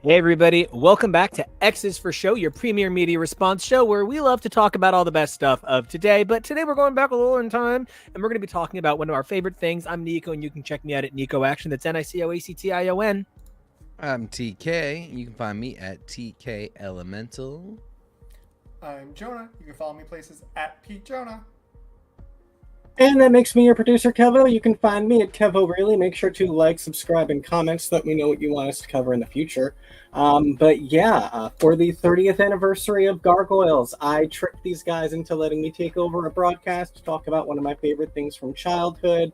Hey everybody, welcome back to X's for Show, your premier media response show where we love to talk about all the best stuff of today. But today we're going back a little in time and we're going to be talking about one of our favorite things. I'm Nico and you can check me out at Nico Action. That's NicoAction. I'm TK. You can find me at TK Elemental. I'm Jonah. You can follow me places at Pete Jonah. And that makes me your producer, Kevo. You can find me at Kevo Really. Make sure to like, subscribe, and comment so that we know what you want us to cover in the future. For the 30th anniversary of Gargoyles, I tricked these guys into letting me take over a broadcast to talk about one of my favorite things from childhood.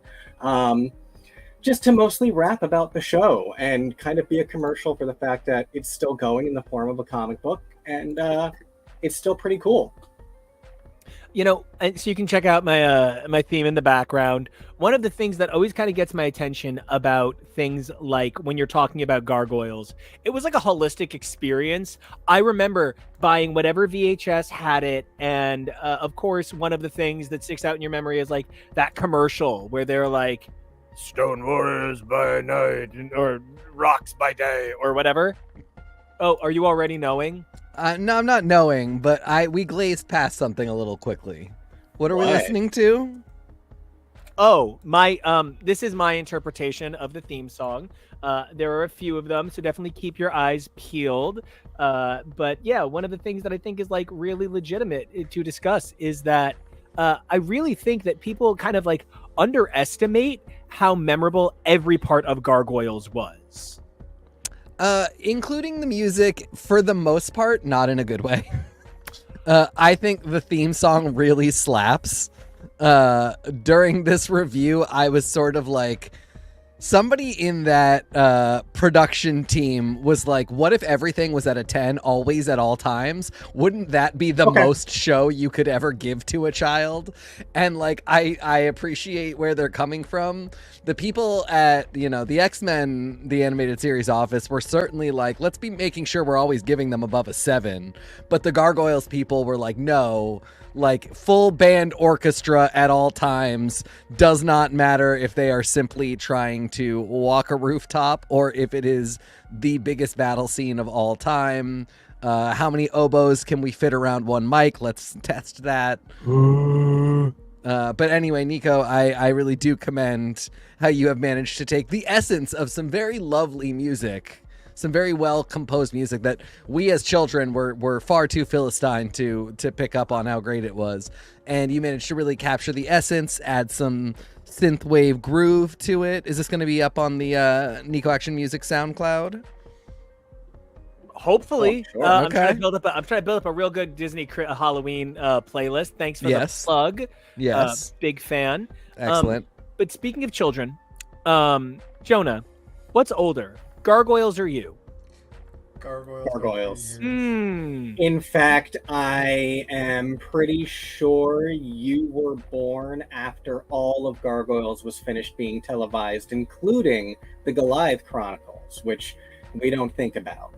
Just to mostly rap about the show and kind of be a commercial for the fact that it's still going in the form of a comic book, and it's still pretty cool. You know, and so you can check out my theme in the background. One of the things that always kind of gets my attention about things like when you're talking about Gargoyles, it was like a holistic experience. I remember buying whatever VHS had it, and of course, one of the things that sticks out in your memory is like that commercial where they're like, "Stone Warriors by night," or "Rocks by day," or whatever. Oh, are you already knowing? No, I'm not knowing, but we glazed past something a little quickly. What are we listening to? Oh, this is my interpretation of the theme song. There are a few of them, so definitely keep your eyes peeled. But yeah, one of the things that I think is like really legitimate to discuss is that I really think that people kind of like underestimate how memorable every part of Gargoyles was. Including the music, for the most part, not in a good way. I think the theme song really slaps. During this review, I was sort of like, somebody in that production team was like, what if everything was at a 10 always at all times? Wouldn't that be the most show you could ever give to a child? And like, I appreciate where they're coming from. The people at, the X-Men, the animated series office were certainly like, let's be making sure we're always giving them above a 7. But the Gargoyles people were like, no, like full band orchestra at all times. Does not matter if they are simply trying to walk a rooftop or if it is the biggest battle scene of all time. How many oboes can we fit around one mic? Let's test that. But anyway, Nico, I really do commend how you have managed to take the essence of some very lovely music, some very well composed music that we as children were far too Philistine to pick up on how great it was. And you managed to really capture the essence, add some synthwave groove to it. Is this going to be up on the Nico Action Music SoundCloud? Hopefully. Sure. I'm Okay. trying to build up a real good Disney Halloween playlist. Thanks for the plug. Yes. Big fan. Excellent. But speaking of children, Jonah, what's older, Gargoyles or you? Gargoyles. In fact, I am pretty sure you were born after all of Gargoyles was finished being televised, including the Goliath Chronicles, which we don't think about.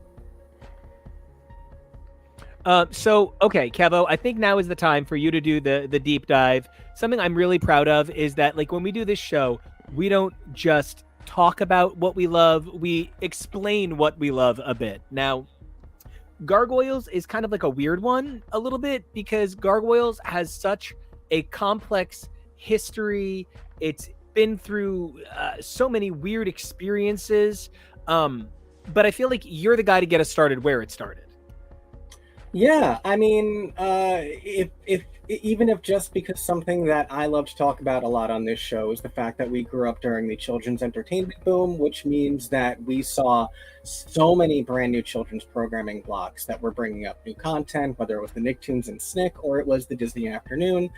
Okay, Kevo, I think now is the time for you to do the deep dive. Something I'm really proud of is that, like, when we do this show, we don't just talk about what we love, we explain what we love a bit. Now, Gargoyles is kind of like a weird one a little bit because Gargoyles has such a complex history. It's been through so many weird experiences. But I feel like you're the guy to get us started where it started. Yeah, I mean, if even if just because something that I love to talk about a lot on this show is the fact that we grew up during the children's entertainment boom, which means that we saw so many brand new children's programming blocks that were bringing up new content, whether it was the Nicktoons and Snick or it was the Disney Afternoon,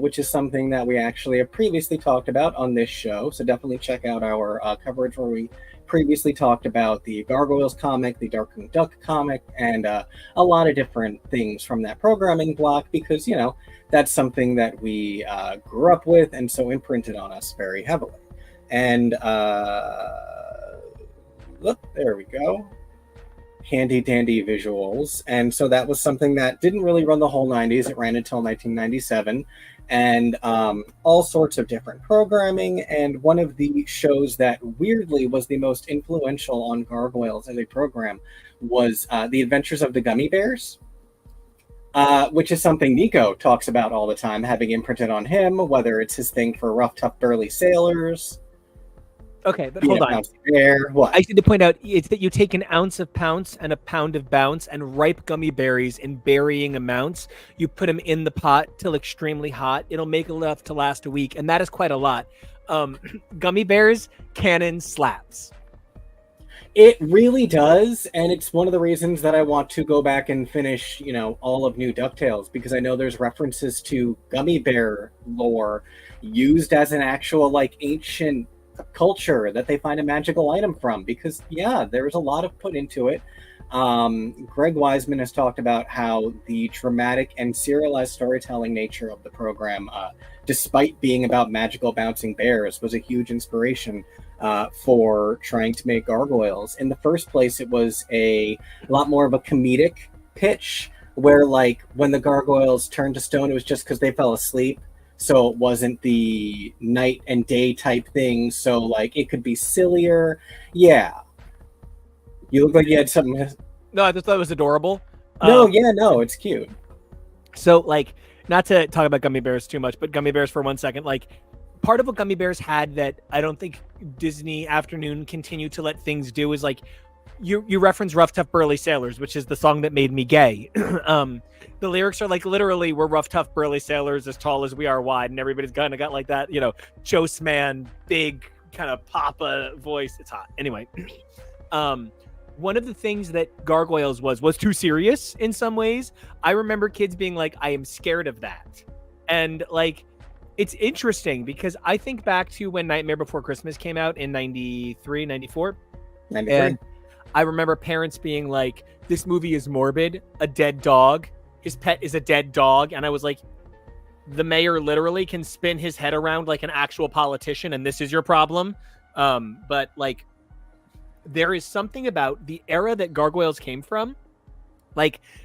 which is something that we actually have previously talked about on this show. So definitely check out our coverage where we previously talked about the Gargoyles comic, the Darkwing Duck comic, and a lot of different things from that programming block because, that's something that we grew up with and so imprinted on us very heavily. And look, there we go. Handy dandy visuals. And so that was something that didn't really run the whole 90s. It ran until 1997. and all sorts of different programming. And one of the shows that weirdly was the most influential on Gargoyles as a program was The Adventures of the Gummy Bears, which is something Nico talks about all the time, having imprinted on him, whether it's his thing for rough, tough, burly sailors. Okay, but hold on. What? I need to point out it's that you take an ounce of pounce and a pound of bounce and ripe gummy berries in varying amounts. You put them in the pot till extremely hot. It'll make enough to last a week, and that is quite a lot. Gummy bears, canon slaps. It really does, and it's one of the reasons that I want to go back and finish, all of New DuckTales, because I know there's references to gummy bear lore used as an actual, ancient culture that they find a magical item from, because there's a lot of put into it. Greg Wiseman has talked about how the dramatic and serialized storytelling nature of the program, despite being about magical bouncing bears, was a huge inspiration for trying to make Gargoyles. In the first place, it was a lot more of a comedic pitch, where when the Gargoyles turned to stone, it was just because they fell asleep. So it wasn't the night and day type thing. So it could be sillier. Yeah. You look like you had something. No, I just thought it was adorable. No, it's cute. So not to talk about gummy bears too much, but gummy bears for 1 second, part of what gummy bears had that I don't think Disney Afternoon continued to let things do is you reference Rough Tough Burly Sailors, which is the song that made me gay. The lyrics are literally, we're rough tough burly sailors as tall as we are wide, and everybody's kind of got that Jose man big kind of papa voice. It's hot. Anyway, one of the things that Gargoyles was too serious in some ways. I remember kids being I am scared of that, and it's interesting because I think back to when Nightmare Before Christmas came out in 93, 94. 93. And I remember parents being this movie is morbid, a dead dog. His pet is a dead dog. And I was the mayor literally can spin his head around like an actual politician, and this is your problem. But there is something about the era that Gargoyles came from.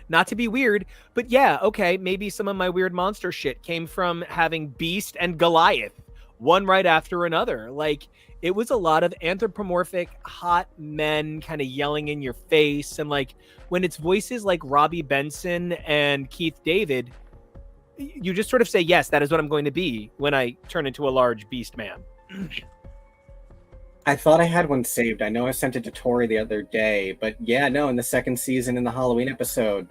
Not to be weird, but okay, maybe some of my weird monster shit came from having Beast and Goliath, one right after another. It was a lot of anthropomorphic, hot men kind of yelling in your face. And when it's voices like Robbie Benson and Keith David, you just sort of say, yes, that is what I'm going to be when I turn into a large beast man. I thought I had one saved. I know I sent it to Tori the other day, but in the second season in the Halloween episode,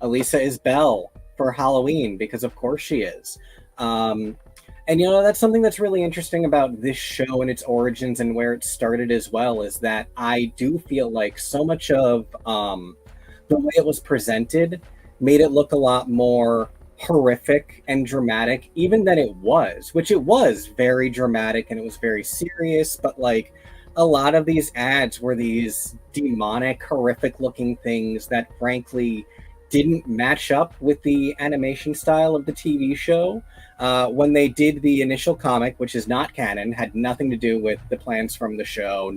Elisa is Belle for Halloween, because of course she is. And that's something that's really interesting about this show and its origins and where it started as well, is that I do feel so much of the way it was presented made it look a lot more horrific and dramatic even than it was, which it was very dramatic and it was very serious, but a lot of these ads were these demonic, horrific looking things that frankly didn't match up with the animation style of the TV show. When they did the initial comic, which is not canon, had nothing to do with the plans from the show.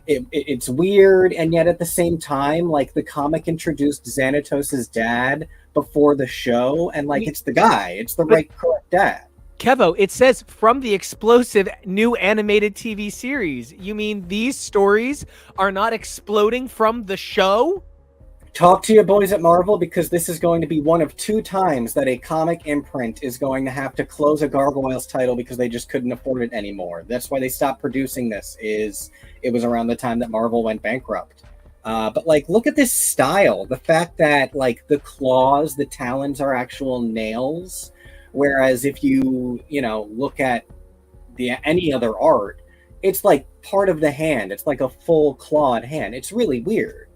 It's weird, and yet at the same time, the comic introduced Xanatos's dad before the show, and it's the guy. It's the correct dad. Kevo, it says from the explosive new animated TV series. You mean these stories are not exploding from the show? Talk to your boys at Marvel, because this is going to be one of 2 times that a comic imprint is going to have to close a Gargoyles title because they just couldn't afford it anymore. That's why they stopped producing this. It was around the time that Marvel went bankrupt. But look at this style. The fact that the claws, the talons are actual nails, whereas if you look at any other art, it's part of the hand. It's a full clawed hand. It's really weird.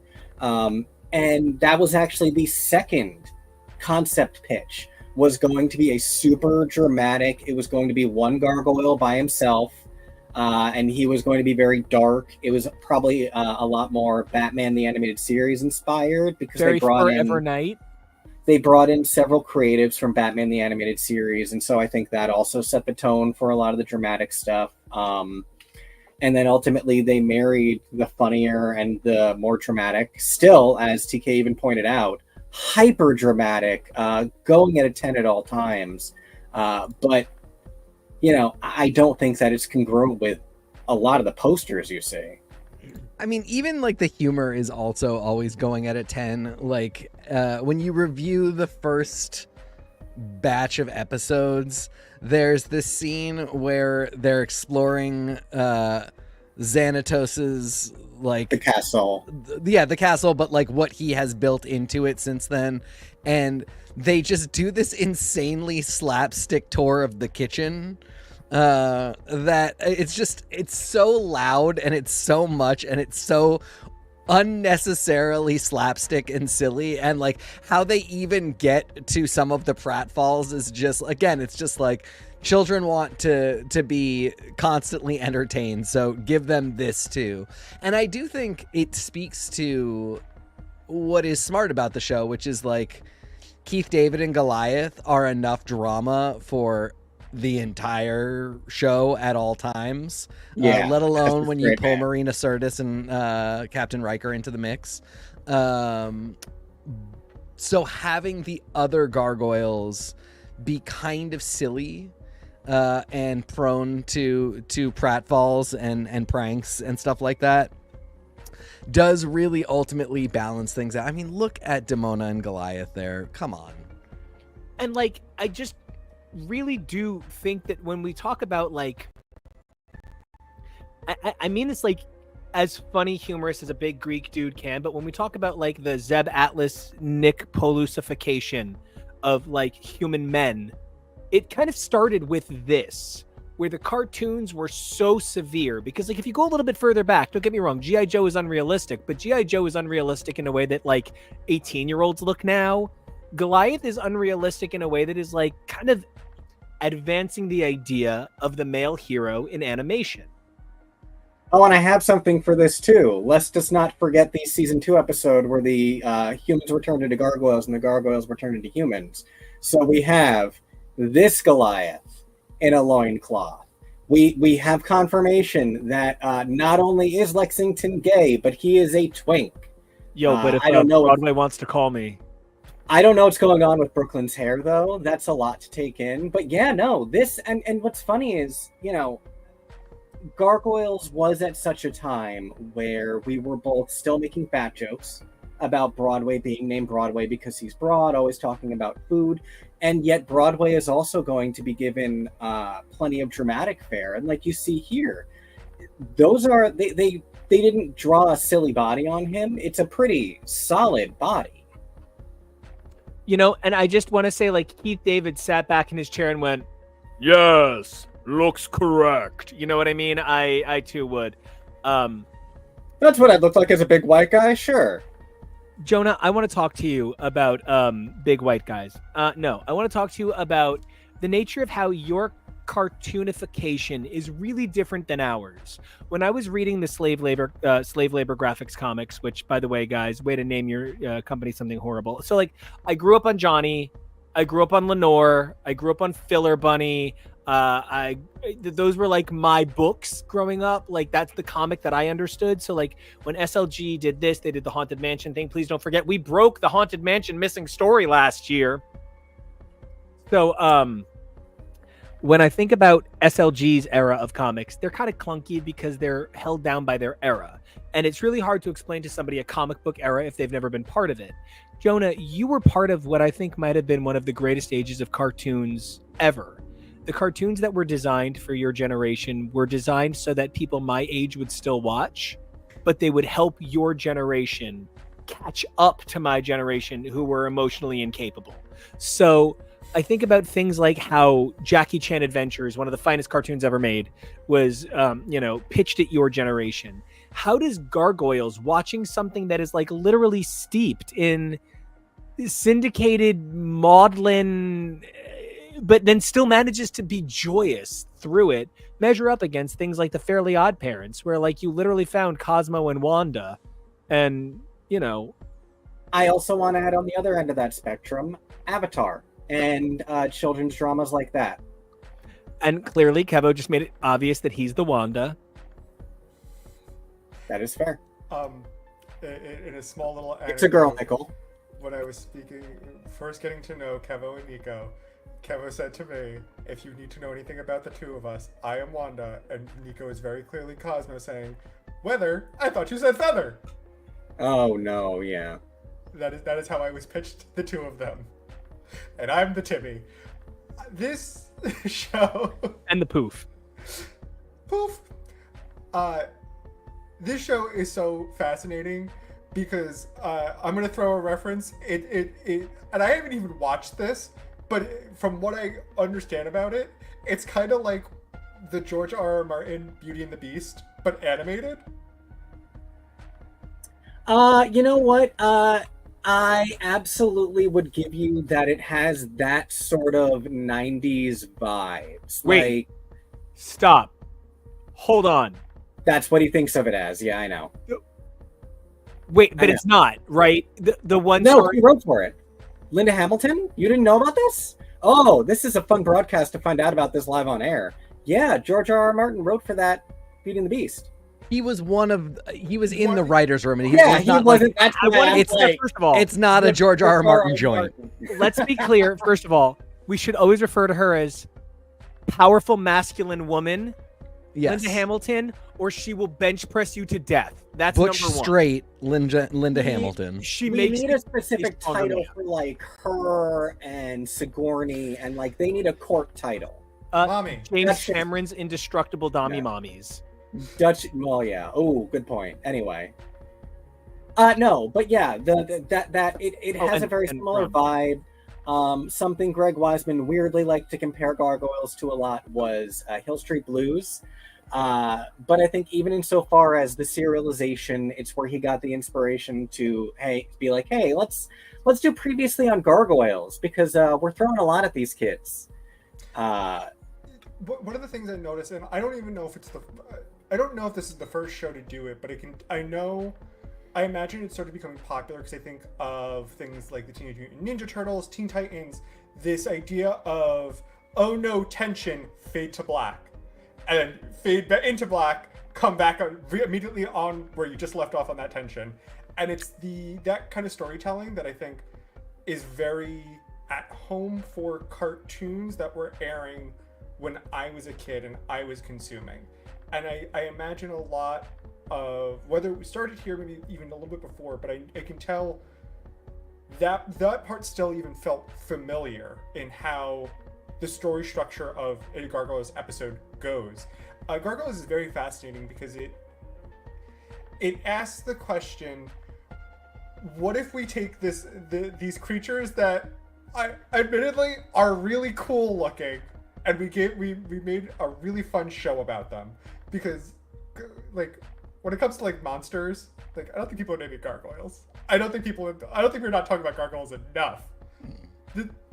And that was actually the second concept pitch, was going to be a super dramatic. It was going to be one gargoyle by himself, and he was going to be very dark. It was probably a lot more Batman the Animated Series inspired, because Very Forever Night. They brought in several creatives from Batman the Animated Series, and so I think that also set the tone for a lot of the dramatic stuff. And then ultimately they married the funnier and the more dramatic, still, as TK even pointed out, hyper dramatic, going at a 10 at all times, But I don't think that it's congruent with a lot of the posters you see. I mean, even like the humor is also always going at a 10. Like when you review the first batch of episodes, there's this scene where they're exploring Xanatos's like The castle. the castle, but like what he has built into it since then, and they just do this insanely slapstick tour of the kitchen that it's so loud and it's so much and it's so unnecessarily slapstick and silly, and like how they even get to some of the pratfalls is just, again, it's just like children want to be constantly entertained, so give them this too. And I do think it speaks to what is smart about the show, which is like Keith David and Goliath are enough drama for the entire show at all times, let alone when you pull Marina Sirtis and Captain Riker into the mix. So having the other gargoyles be kind of silly and prone to pratfalls and pranks and stuff like that does really ultimately balance things out. I mean, look at Demona and Goliath there. Come on. And like, I just really do think that when we talk about like, I mean this like as funny, humorous as a big Greek dude can, but when we talk about like the Zeb Atlas Nick Polusification of like human men, it kind of started with this, where the cartoons were so severe. Because like if you go a little bit further back, don't get me wrong, G.I. Joe is unrealistic, but G.I. Joe is unrealistic in a way that like 18-year-olds look now. Goliath is unrealistic in a way that is like kind of advancing the idea of the male hero in animation. Oh, and I have something for this too. Let's just not forget the season 2 episode where the humans were turned into gargoyles and the gargoyles were turned into humans. So we have this Goliath in a loincloth. We have confirmation that not only is Lexington gay, but he is a twink. Yo, but if I don't know Broadway wants to call me. I don't know what's going on with Brooklyn's hair, though. That's a lot to take in. But yeah, no, this, and what's funny is, Gargoyles was at such a time where we were both still making fat jokes about Broadway being named Broadway because he's broad, always talking about food. And yet Broadway is also going to be given plenty of dramatic fare. And like you see here, those are, they didn't draw a silly body on him. It's a pretty solid body. And I just want to say, like, Keith David sat back in his chair and went, yes, looks correct. You know what I mean? I too would. That's what I'd look like as a big white guy, sure. Jonah, I want to talk to you about big white guys. No, I want to talk to you about the nature of how your cartoonification is really different than ours. When I was reading the slave labor graphics comics, which, by the way, guys, way to name your company something horrible. So like, I grew up on Johnny, I grew up on Lenore, I grew up on Filler Bunny. Those were like my books growing up. Like, that's the comic that I understood. So like, when SLG did this, they did the Haunted Mansion thing. Please don't forget, we broke the Haunted Mansion missing story last year. So when I think about SLG's era of comics, they're kind of clunky because they're held down by their era. And it's really hard to explain to somebody a comic book era if they've never been part of it. Jonah, you were part of what I think might have been one of the greatest ages of cartoons ever. The cartoons that were designed for your generation were designed so that people my age would still watch, but they would help your generation catch up to my generation who were emotionally incapable. So I think about things like how Jackie Chan Adventures, one of the finest cartoons ever made, was, pitched at your generation. How does Gargoyles, watching something that is like literally steeped in syndicated maudlin, but then still manages to be joyous through it, measure up against things like the Fairly Odd Parents, where like you literally found Cosmo and Wanda, and I also want to add on the other end of that spectrum, Avatar. And children's dramas like that. And clearly, Kevo just made it obvious that he's the Wanda. That is fair. In a small little anecdote, it's a girl, Nickel. When I was speaking, first getting to know Kevo and Nico, Kevo said to me, if you need to know anything about the two of us, I am Wanda, and Nico is very clearly Cosmo saying, Weather? I thought you said feather. Oh no, yeah. That is how I was pitched, the two of them. And I'm the Timmy. This show... And the poof. Poof! This show is so fascinating because I'm gonna throw a reference. And I haven't even watched this, but from what I understand about it, it's kind of like the George R.R. Martin Beauty and the Beast, but animated. You know what? I absolutely would give you that it has that sort of 90s vibes. Wait. Like, Stop. Hold on. that's what he thinks of it as. Yeah, I know. Wait, but it's not, right? The one No, story... he wrote for it. Linda Hamilton? You didn't know about this? Oh, this is a fun broadcast to find out about this live on air. Yeah, George R.R. Martin wrote for that Beauty and the Beast. He was in the writer's room, and he Yeah, was he not wasn't. like, That's why it's- I'm like, First of all, it's not a George R. R. Martin joint. let's be clear. First of all, we should always refer to her as powerful masculine woman, Yes. Linda Hamilton, or she will bench press you to death. That's Butch number one. straight Linda Hamilton. She we makes need a specific stronger title man. for like her and Sigourney, and like they need a court title. Mommy. James That's just- Cameron's indestructible Dommy Yeah. mommies. Dutch. Well, yeah. Oh, good point. Anyway. No, but yeah, it has a very similar vibe. Something Greg Wiseman weirdly liked to compare Gargoyles to a lot was Hill Street Blues. But I think even insofar as the serialization, it's where he got the inspiration to be like, hey, let's do previously on Gargoyles because we're throwing a lot at these kids. One of the things I noticed, and I don't even know if I don't know if this is the first show to do it, but I imagine it started becoming popular because I think of things like the Teenage Mutant Ninja Turtles, Teen Titans, this idea of, oh no, tension, fade to black. And then fade into black, come back immediately on where you just left off on that tension. And it's that kind of storytelling that I think is very at home for cartoons that were airing when I was a kid and I was consuming. And I imagine a lot of, whether we started here maybe even a little bit before, but I can tell that part still even felt familiar in how the story structure of a Gargoyles episode goes. Gargoyles is very fascinating because it asks the question, what if we take these creatures that admittedly are really cool looking, and we made a really fun show about them? Because like when it comes to like monsters, like I don't think people are naming gargoyles. I don't think we're not talking about gargoyles enough.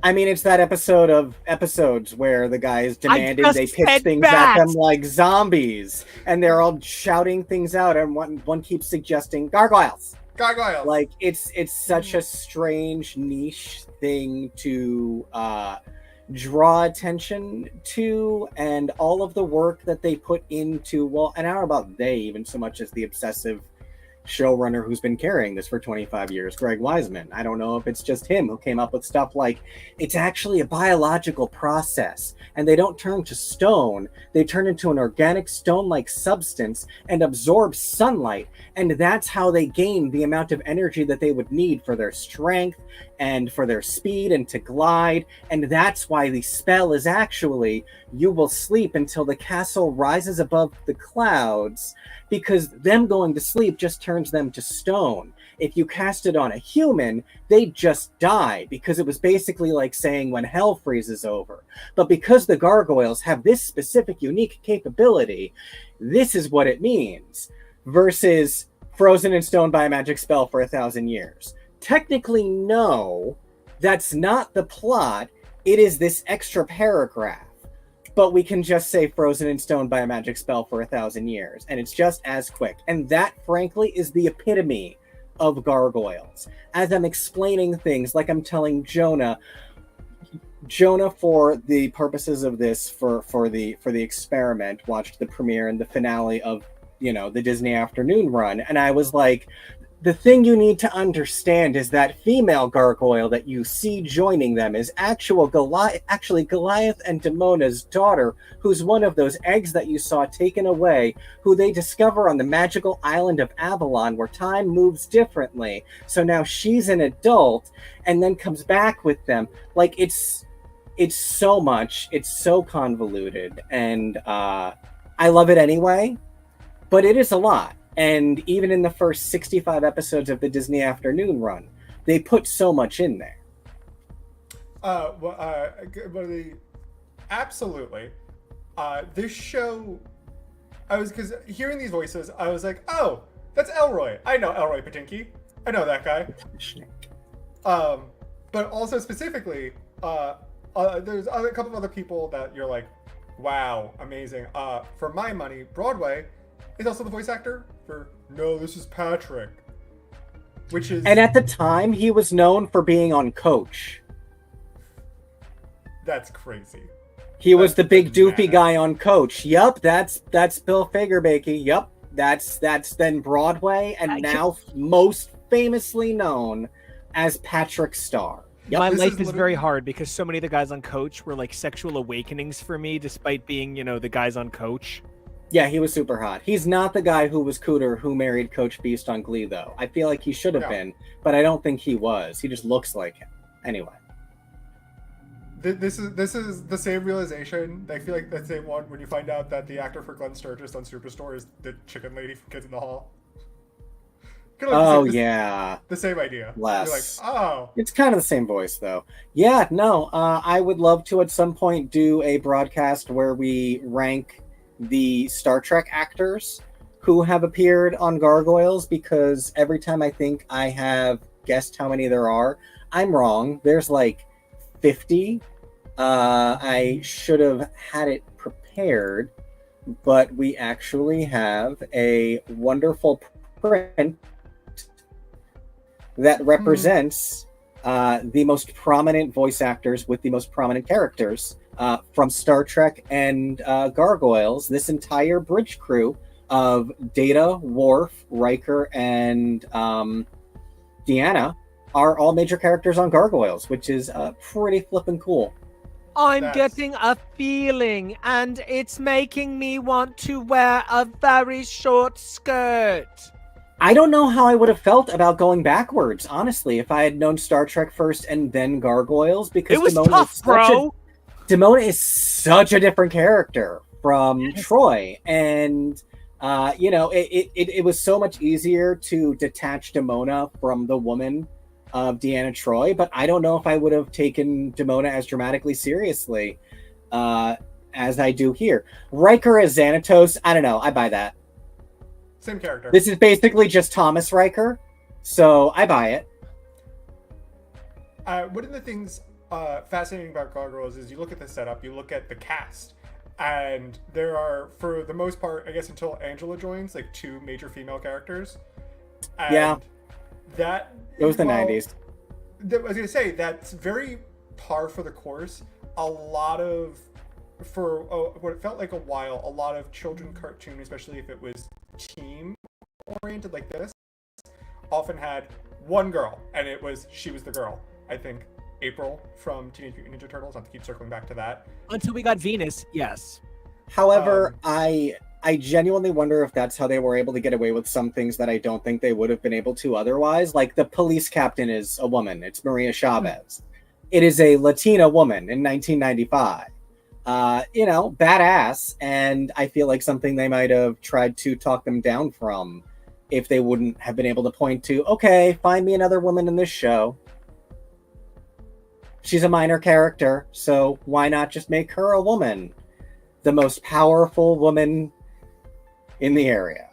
I mean, it's that episode of episodes where the guys demanded they pitch said things that. at them like zombies, and they're all shouting things out, and one keeps suggesting gargoyles. Gargoyles. Like it's such a strange niche thing to draw attention to, and all of the work that they put into, well, and I don't know about they even so much as the obsessive showrunner who's been carrying this for 25 years, Greg Wiseman. I don't know if it's just him who came up with stuff like, it's actually a biological process, and they don't turn to stone, they turn into an organic stone-like substance and absorb sunlight, and that's how they gain the amount of energy that they would need for their strength and for their speed and to glide, and that's why the spell is actually, you will sleep until the castle rises above the clouds, because them going to sleep just turns them to stone. If you cast it on a human, they'd just die, because it was basically like saying when hell freezes over. But because the gargoyles have this specific unique capability, this is what it means. Versus frozen in stone by a magic spell for 1,000 years. Technically, no, that's not the plot. It is this extra paragraph. But we can just say frozen in stone by a magic spell for 1,000 years, and it's just as quick. And that, frankly, is the epitome of gargoyles. As I'm explaining things, like I'm telling Jonah, for the purposes of this, for the experiment, watched the premiere and the finale of, the Disney afternoon run, and I was like, the thing you need to understand is that female gargoyle that you see joining them is actually Goliath and Damona's daughter, who's one of those eggs that you saw taken away, who they discover on the magical island of Avalon, where time moves differently. So now she's an adult and then comes back with them. Like, it's so much. It's so convoluted, and I love it anyway, but it is a lot. And even in the first 65 episodes of the Disney Afternoon run, they put so much in there. Absolutely. This show, because hearing these voices, I was like, oh, that's Elroy. I know Elroy Patinky. I know that guy. But also specifically, there's a couple of other people that you're like, wow, amazing. For my money, Broadway is also the voice actor for No, This Is Patrick, which is... And at the time, he was known for being on Coach. That's crazy. He was the big doofy guy on Coach. Yup, that's Bill Fagerbakke. Yup, that's then Broadway, and now most famously known as Patrick Star. Yep. My life is very hard because so many of the guys on Coach were like sexual awakenings for me, despite being, the guys on Coach. Yeah, he was super hot. He's not the guy who was Cooter who married Coach Beast on Glee, though. I feel like he should have been, but I don't think he was. He just looks like him. Anyway. This is the same realization. I feel like that same one when you find out that the actor for Glenn Sturgis on Superstore is the chicken lady from Kids in the Hall. Yeah. The same idea. Less. You're like, oh. It's kind of the same voice, though. Yeah, no, I would love to at some point do a broadcast where we rank the Star Trek actors who have appeared on Gargoyles, because every time I think I have guessed how many there are, I'm wrong. There's like 50. I should have had it prepared, but we actually have a wonderful print that represents the most prominent voice actors with the most prominent characters from Star Trek and Gargoyles. This entire bridge crew of Data, Worf, Riker, and Deanna are all major characters on Gargoyles, which is pretty flippin' cool. I'm getting a feeling, and it's making me want to wear a very short skirt. I don't know how I would have felt about going backwards, honestly, if I had known Star Trek first and then Gargoyles, because it was tough, bro. Damona is such a different character from Troy, and it was so much easier to detach Damona from the woman of Deanna Troi, but I don't know if I would have taken Damona as dramatically seriously as I do here. Riker as Xanatos, I don't know, I buy that. Same character. This is basically just Thomas Riker, so I buy it. One of the things fascinating about Gargoyles is you look at the setup, you look at the cast, and there are, for the most part, I guess until Angela joins, like 2 major female characters. And it was the 90s. I was gonna say that's very par for the course. A lot of, for what it felt like a while, a lot of children cartoon, especially if it was team oriented like this, often had one girl, and she was the girl. I think April from Teenage Mutant Ninja Turtles, not to keep circling back to that. Until we got Venus, yes. However, I genuinely wonder if that's how they were able to get away with some things that I don't think they would have been able to otherwise. Like the police captain is a woman. It's Maria Chavez. It is a Latina woman in 1995. Badass. And I feel like something they might have tried to talk them down from if they wouldn't have been able to point to, okay, find me another woman in this show. She's a minor character, so why not just make her a woman? The most powerful woman in the area.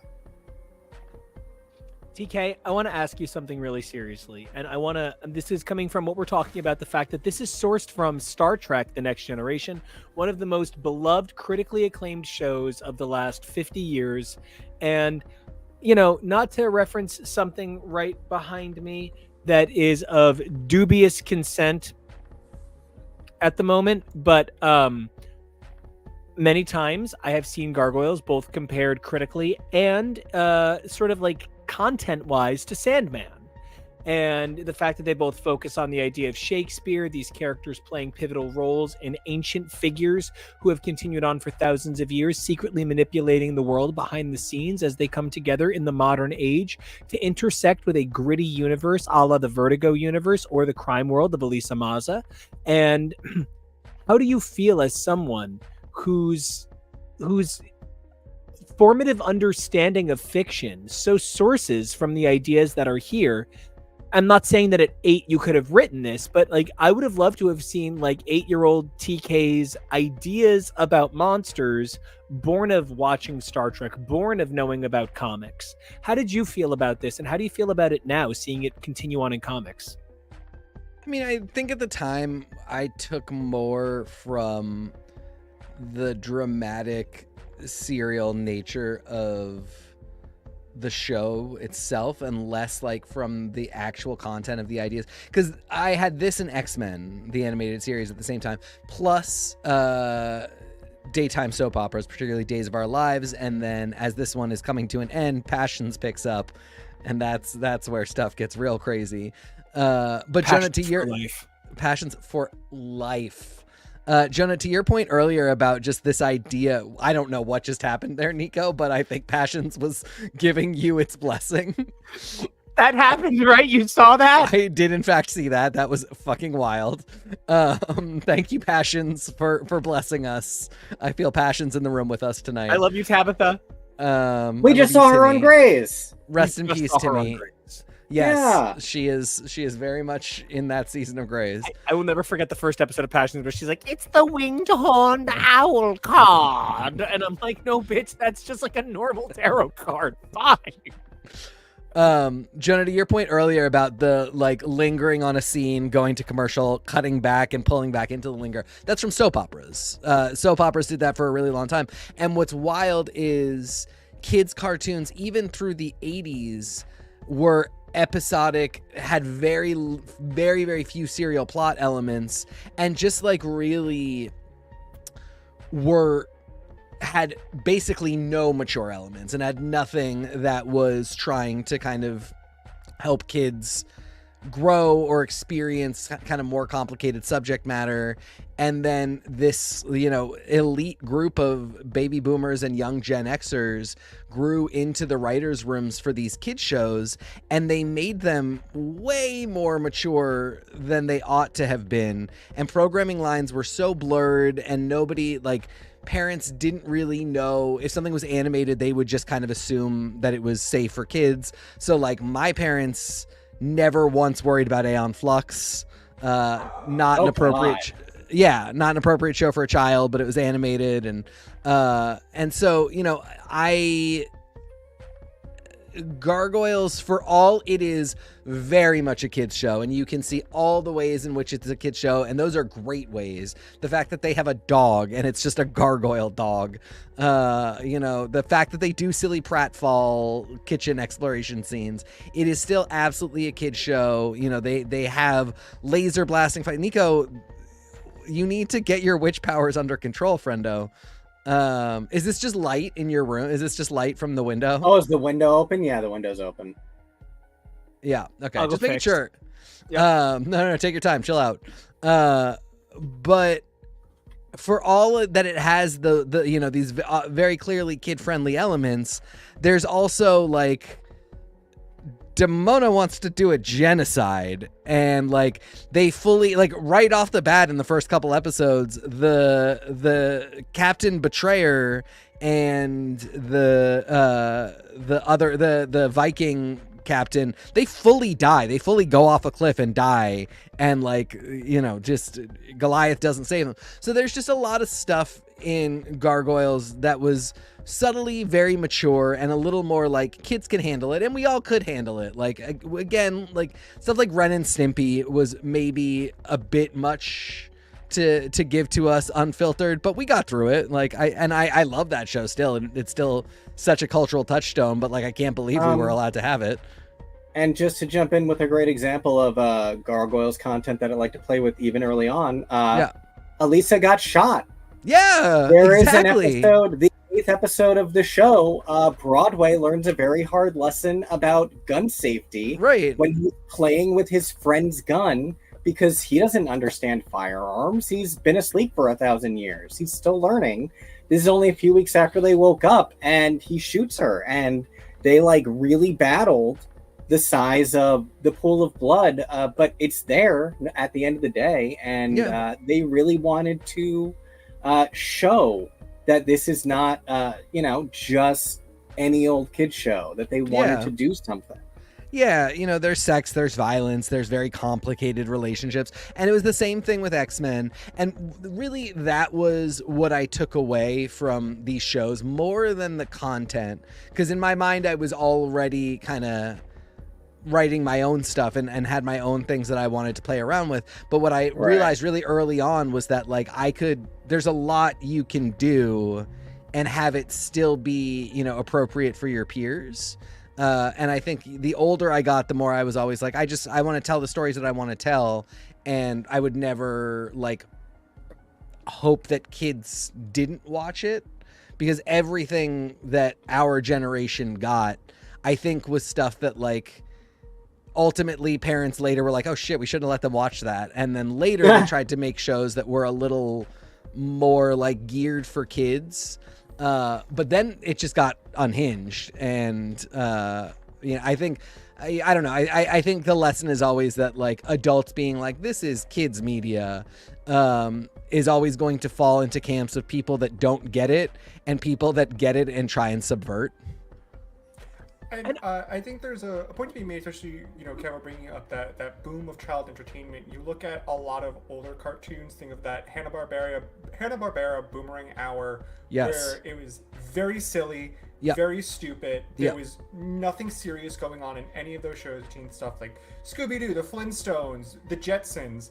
TK, I want to ask you something really seriously. And this is coming from what we're talking about, the fact that this is sourced from Star Trek: The Next Generation, one of the most beloved, critically acclaimed shows of the last 50 years. And, not to reference something right behind me that is of dubious consent at the moment, but many times I have seen Gargoyles both compared critically and sort of like content-wise to Sandman. And the fact that they both focus on the idea of Shakespeare, these characters playing pivotal roles in ancient figures who have continued on for thousands of years, secretly manipulating the world behind the scenes as they come together in the modern age to intersect with a gritty universe a la the Vertigo universe or the crime world of Elisa Maza. And how do you feel as someone whose formative understanding of fiction so sources from the ideas that are here? I'm not saying that at 8 you could have written this, but like I would have loved to have seen like 8-year-old TK's ideas about monsters born of watching Star Trek, born of knowing about comics. How did you feel about this, and how do you feel about it now, seeing it continue on in comics? I mean, I think at the time I took more from the dramatic serial nature of the show itself and less like from the actual content of the ideas, because I had this in X-Men, the animated series, at the same time, plus daytime soap operas, particularly Days of Our Lives, and then as this one is coming to an end, Passions picks up, and that's where stuff gets real crazy. But Jonah, to your Passions for Life. Jonah, to your point earlier about just this idea, I don't know what just happened there, Nico, but I think Passions was giving you its blessing. That happened, right? You saw that? I did, in fact, see that. That was fucking wild. Thank you, Passions, for blessing us. I feel Passions in the room with us tonight. I love you, Tabitha. We just saw her on Grays. Rest in peace, Timmy. Yes, yeah. She is very much in that season of Grays. I will never forget the first episode of Passions where she's like, "It's the winged horned owl card," and I'm like, "No, bitch, that's just like a normal tarot card. Fine." Jonah, to your point earlier about the like lingering on a scene, going to commercial, cutting back and pulling back into the linger, that's from soap operas. Soap operas did that for a really long time. And what's wild is kids' cartoons, even through the 80s, were episodic, had very, very, very few serial plot elements, and just like really had basically no mature elements and had nothing that was trying to kind of help kids grow or experience kind of more complicated subject matter. And then this, elite group of baby boomers and young Gen Xers grew into the writers' rooms for these kid shows, and they made them way more mature than they ought to have been. And programming lines were so blurred, and nobody, parents didn't really know if something was animated. They would just kind of assume that it was safe for kids. So my parents never once worried about Aeon Flux. Not an appropriate not an appropriate show for a child, but it was animated, and so Gargoyles, for all it is very much a kid's show, and you can see all the ways in which it's a kid's show, and those are great ways. The fact that they have a dog and it's just a gargoyle dog, the fact that they do silly pratfall kitchen exploration scenes, it is still absolutely a kid's show. They have laser blasting fight. Nico, you need to get your witch powers under control, friendo. Is this just light in your room? Is this just light from the window? Oh, is the window open? Yeah, the window's open. Yeah. Okay. I'll just go making fix. sure. Yep. No, take your time. Chill out. But for all that it has the these very clearly kid-friendly elements, there's also Demona wants to do a genocide, and they fully right off the bat in the first couple episodes, the captain betrayer and the Viking captain, they fully die. They fully go off a cliff and die, and just Goliath doesn't save them. So there's just a lot of stuff in Gargoyles that was subtly very mature and a little more kids can handle it, and we all could handle it. Again, stuff like Ren and Stimpy was maybe a bit much to give to us unfiltered, but we got through it. I love that show still, and it's still such a cultural touchstone, but I can't believe we were allowed to have it. And just to jump in with a great example of Gargoyles content that I like to play with even early on, Elisa got shot. Yeah, There is an exactly. episode, the 8th episode of the show, Broadway learns a very hard lesson about gun safety Right. when he's playing with his friend's gun because he doesn't understand firearms. He's been asleep for 1,000 years. He's still learning. This is only a few weeks after they woke up, and he shoots her, and they like really battled the size of the pool of blood, but it's there at the end of the day, and they really wanted to show that this is not just any old kid show, that they wanted to do something. Yeah, there's sex, there's violence, there's very complicated relationships. And it was the same thing with X-Men. And really, that was what I took away from these shows more than the content. Because in my mind, I was already kind of writing my own stuff and had my own things that I wanted to play around with. But what I realized really early on was that, like, there's a lot you can do and have it still be, appropriate for your peers. And I think the older I got, the more I was always like, I want to tell the stories that I want to tell. And I would never like hope that kids didn't watch it, because everything that our generation got, I think, was stuff that like ultimately parents later were like, oh shit, we shouldn't have let them watch that. And then later they tried to make shows that were a little more like geared for kids. But then it just got unhinged, and I think I don't know. I think the lesson is always that like adults being like, this is kids media, is always going to fall into camps of people that don't get it and people that get it and try and subvert. And I think there's a point to be made, especially, Kevin bringing up that boom of child entertainment. You look at a lot of older cartoons, think of that Hanna-Barbera Boomerang Hour, where it was very silly, very stupid. There was nothing serious going on in any of those shows, teen stuff like Scooby-Doo, the Flintstones, the Jetsons,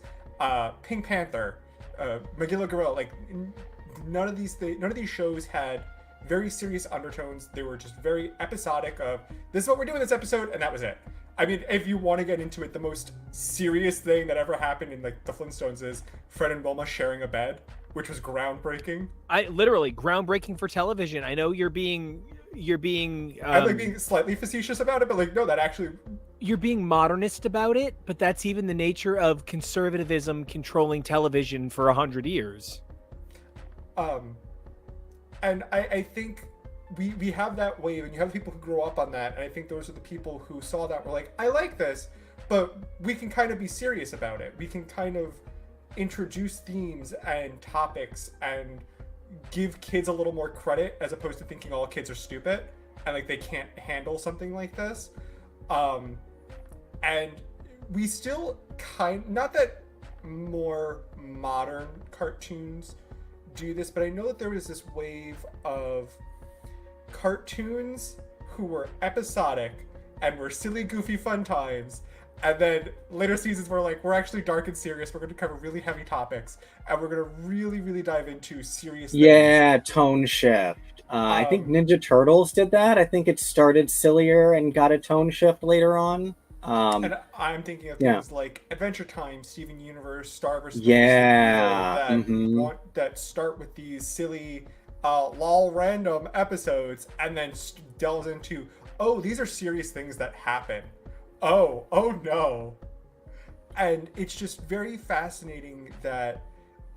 Pink Panther, Magilla Gorilla. Like, none of these shows had very serious undertones. They were just very episodic of, this is what we're doing this episode, and that was it. I mean, if you want to get into it, the most serious thing that ever happened in like the Flintstones is Fred and Wilma sharing a bed, which was groundbreaking. Literally groundbreaking for television. I know you're being I'm like being slightly facetious about it, but like, no, that actually, you're being modernist about it, but that's even the nature of conservatism controlling television for 100 years. And I think we have that wave, and you have people who grow up on that, and I think those are the people who saw that were like, I like this, but we can kind of be serious about it. We can kind of introduce themes and topics and give kids a little more credit, as opposed to thinking all kids are stupid and like they can't handle something like this. And we still not that more modern cartoons do this, but I know that there was this wave of cartoons who were episodic and were silly, goofy, fun times, and then later seasons were like, we're actually dark and serious, we're going to cover really heavy topics, and we're going to really, really dive into serious things. Tone shift. I think Ninja Turtles did that. I think it started sillier and got a tone shift later on. And I'm thinking of things like Adventure Time, Steven Universe, Star vs. that start with these silly, lol random episodes, and then delves into, oh, these are serious things that happen. Oh no. And it's just very fascinating that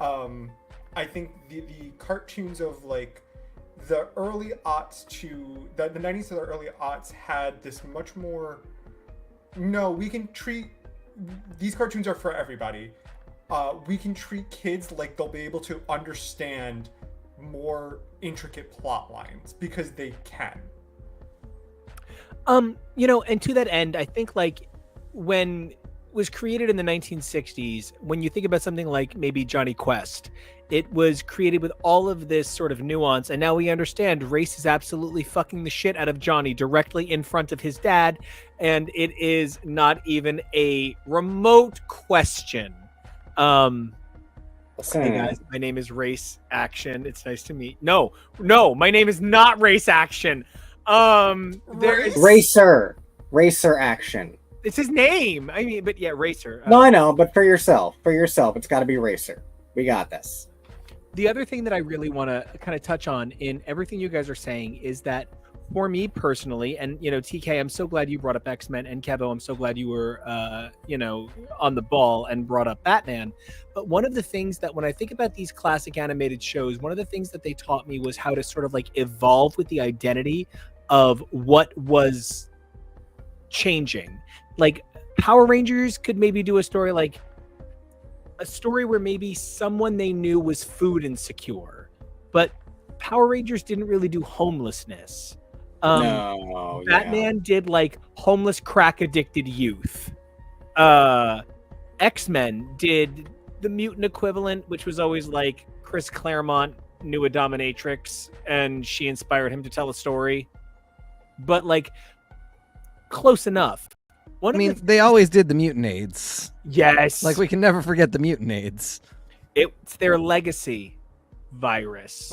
I think the cartoons of like the early aughts to the 90s to the early aughts had this much more, no, we can treat, these cartoons are for everybody. We can treat kids like they'll be able to understand more intricate plot lines because they can. And to that end, I think like when it was created in the 1960s, when you think about something like maybe Johnny Quest, it was created with all of this sort of nuance, and now we understand race is absolutely fucking the shit out of Johnny directly in front of his dad, and it is not even a remote question. Hey guys, my name is Race Action. It's nice to meet. No, my name is not Race Action. There's Racer Action. It's his name. I mean, but yeah, Racer. No, I know, but for yourself, it's got to be Racer. We got this. The other thing that I really want to kind of touch on in everything you guys are saying is that for me personally, and TK, I'm so glad you brought up X-Men, and Kevo, I'm so glad you were on the ball and brought up Batman. But one of the things that when I think about these classic animated shows, one of the things that they taught me was how to sort of like evolve with the identity of what was changing. Like Power Rangers could maybe do a story where maybe someone they knew was food insecure, but Power Rangers didn't really do homelessness. Batman did like homeless crack addicted youth. X-Men did the mutant equivalent, which was always like Chris Claremont knew a dominatrix and she inspired him to tell a story, but like close enough. They always did the mutant aids. Yes. Like, we can never forget the mutant aids. It's their legacy virus.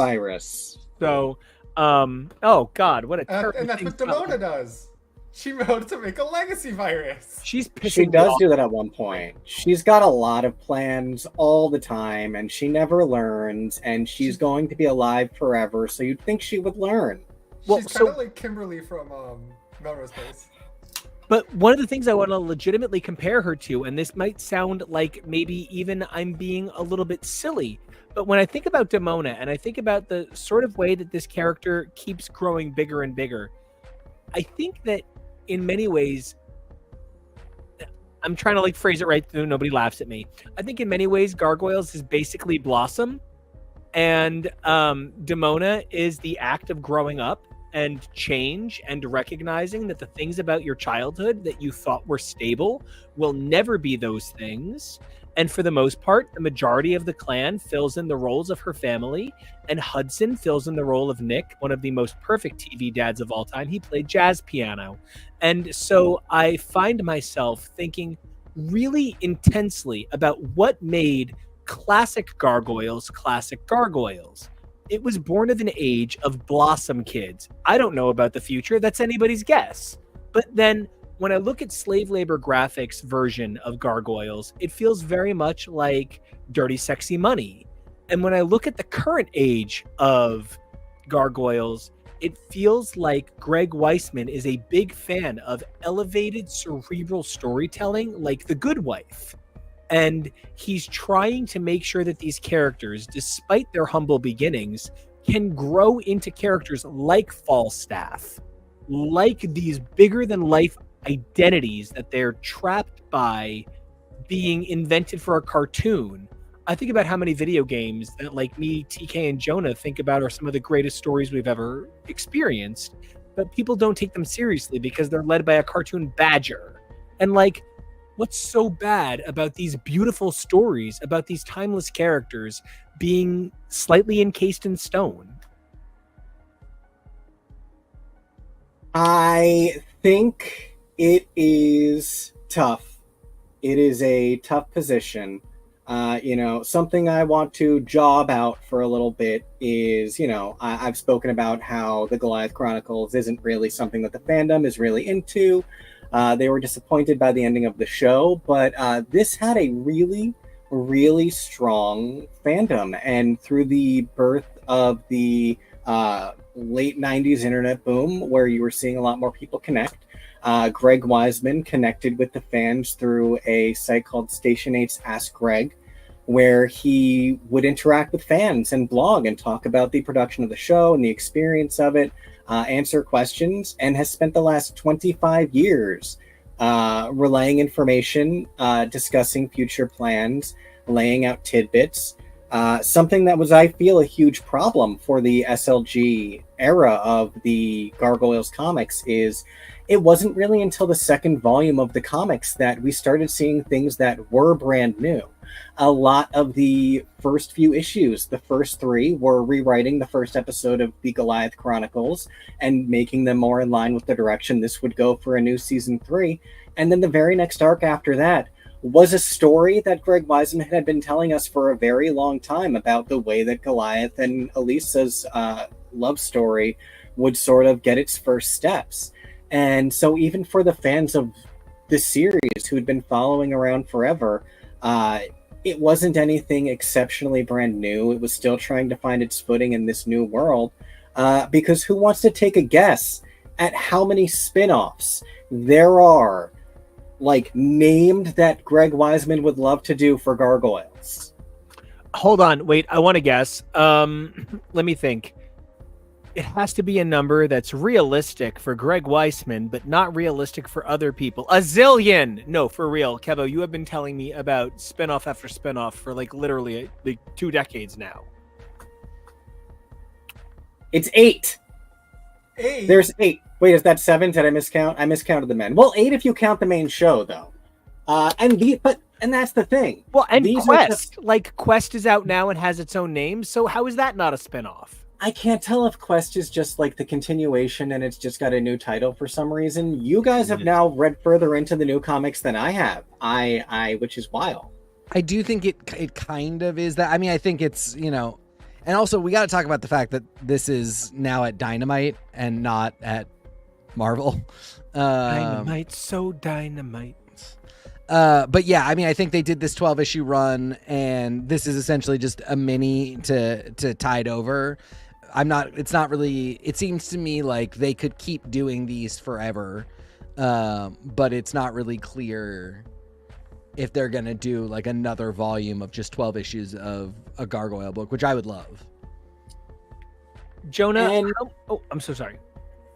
So, oh God, what a terrible and that's thing what Demona does. She wrote to make a legacy virus. She's pissing She me does off. do that at one point. She's got a lot of plans all the time, and she never learns, and she's going to be alive forever, so you'd think she would learn. Well, She's kind of like Kimberly from Melrose Place. But one of the things I want to legitimately compare her to, and this might sound like maybe even I'm being a little bit silly, but when I think about Demona and I think about the sort of way that this character keeps growing bigger and bigger, I think that in many ways, I'm trying to like phrase it right so nobody laughs at me. I think in many ways, Gargoyles is basically Blossom, and Demona is the act of growing up and change and recognizing that the things about your childhood that you thought were stable will never be those things. And for the most part, the majority of the clan fills in the roles of her family, and Hudson fills in the role of Nick, one of the most perfect TV dads of all time. He played jazz piano. And so I find myself thinking really intensely about what made classic Gargoyles classic Gargoyles. It was born of an age of Blossom kids. I don't know about the future. That's anybody's guess. But then when I look at slave labor graphics version of Gargoyles, it feels very much like Dirty Sexy Money. And when I look at the current age of Gargoyles, it feels like Greg Weisman is a big fan of elevated cerebral storytelling like The Good Wife. And he's trying to make sure that these characters, despite their humble beginnings, can grow into characters like Falstaff, like these bigger than life identities that they're trapped by being invented for a cartoon. I think about how many video games that like me, TK, and Jonah think about are some of the greatest stories we've ever experienced, but people don't take them seriously because they're led by a cartoon badger. And like, what's so bad about these beautiful stories about these timeless characters being slightly encased in stone? I think it is tough. It is a tough position. Something I want to job out for a little bit is, I've spoken about how the Goliath Chronicles isn't really something that the fandom is really into. They were disappointed by the ending of the show, but this had a really, really strong fandom. And through the birth of the late 90s internet boom, where you were seeing a lot more people connect, Greg Weisman connected with the fans through a site called Station 8's Ask Greg, where he would interact with fans and blog and talk about the production of the show and the experience of it, answer questions, and has spent the last 25 years relaying information, discussing future plans, laying out tidbits. Something that was, I feel, a huge problem for the SLG era of the Gargoyles comics is it wasn't really until the second volume of the comics that we started seeing things that were brand new. A lot of the first few issues, the first three, were rewriting the first episode of the Goliath Chronicles and making them more in line with the direction this would go for a new season 3. And then the very next arc after that was a story that Greg Weisman had been telling us for a very long time about the way that Goliath and Elisa's love story would sort of get its first steps. And so even for the fans of the series who had been following around forever, it wasn't anything exceptionally brand new. It was still trying to find its footing in this new world. Because who wants to take a guess at how many spin-offs there are, like, named that Greg Weisman would love to do for Gargoyles? Hold on, wait, I want to guess. Let me think. It has to be a number that's realistic for Greg Weisman, but not realistic for other people. A zillion! No, for real. Kevo, you have been telling me about spinoff after spinoff for like literally like 2 decades now. It's 8. 8. There's 8. Wait, is that 7? Did I miscount? I miscounted the men. Well, 8 if you count the main show, though. And that's the thing. Well, and These Quest. Like, Quest is out now and has its own name, so how is that not a spinoff? I can't tell if Quest is just like the continuation and it's just got a new title for some reason. You guys have now read further into the new comics than I have. Which is wild. I do think it kind of is that. I mean, I think it's, you know, and also we got to talk about the fact that this is now at Dynamite and not at Marvel. Dynamite, so dynamite. But yeah, I mean, I think they did this 12-issue run, and this is essentially just a mini to tide over. It's not really, it seems to me like they could keep doing these forever, but it's not really clear if they're going to do like another volume of just 12 issues of a Gargoyle book, which I would love. Jonah, I'm so sorry.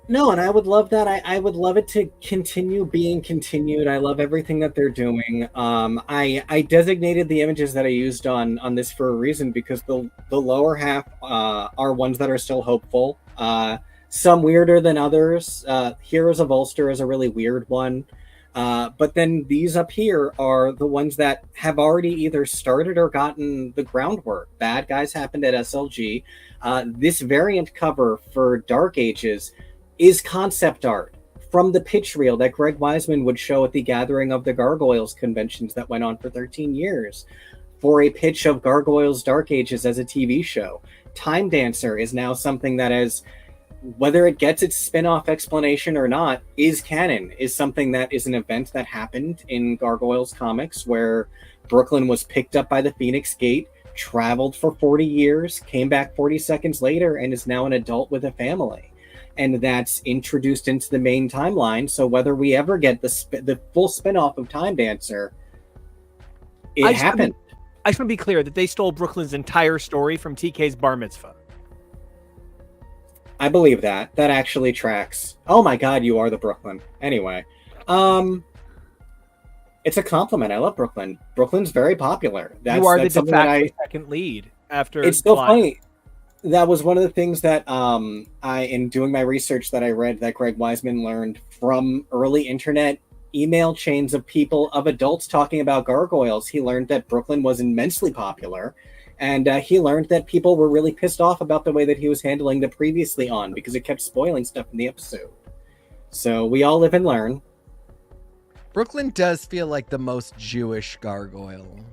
No, and I would love that. I would love it to continue being continued. I love everything that they're doing. I designated the images that I used on this for a reason, because the lower half are ones that are still hopeful. Some weirder than others. Heroes of Ulster is a really weird one. But then these up here are the ones that have already either started or gotten the groundwork. Bad Guys happened at SLG. This variant cover for Dark Ages is concept art from the pitch reel that Greg Weisman would show at the Gathering of the Gargoyles conventions that went on for 13 years for a pitch of Gargoyles Dark Ages as a TV show. Time Dancer is now something that is, whether it gets its spin-off explanation or not, is canon, is something that is an event that happened in Gargoyles comics where Brooklyn was picked up by the Phoenix Gate, traveled for 40 years, came back 40 seconds later, and is now an adult with a family. And that's introduced into the main timeline. So whether we ever get the full spin-off of Time Dancer, it happened. I just want to be clear that they stole Brooklyn's entire story from TK's bar mitzvah. I believe that. That actually tracks. Oh my God, you are the Brooklyn. Anyway, it's a compliment. I love Brooklyn. Brooklyn's very popular. You are the de facto second lead after. It's so funny. That was one of the things that in doing my research that I read that Greg Weisman learned from early internet email chains of adults talking about Gargoyles. He learned that Brooklyn was immensely popular, and he learned that people were really pissed off about the way that he was handling the previously on, because it kept spoiling stuff in the episode. So we all live and learn. Brooklyn does feel like the most Jewish gargoyle.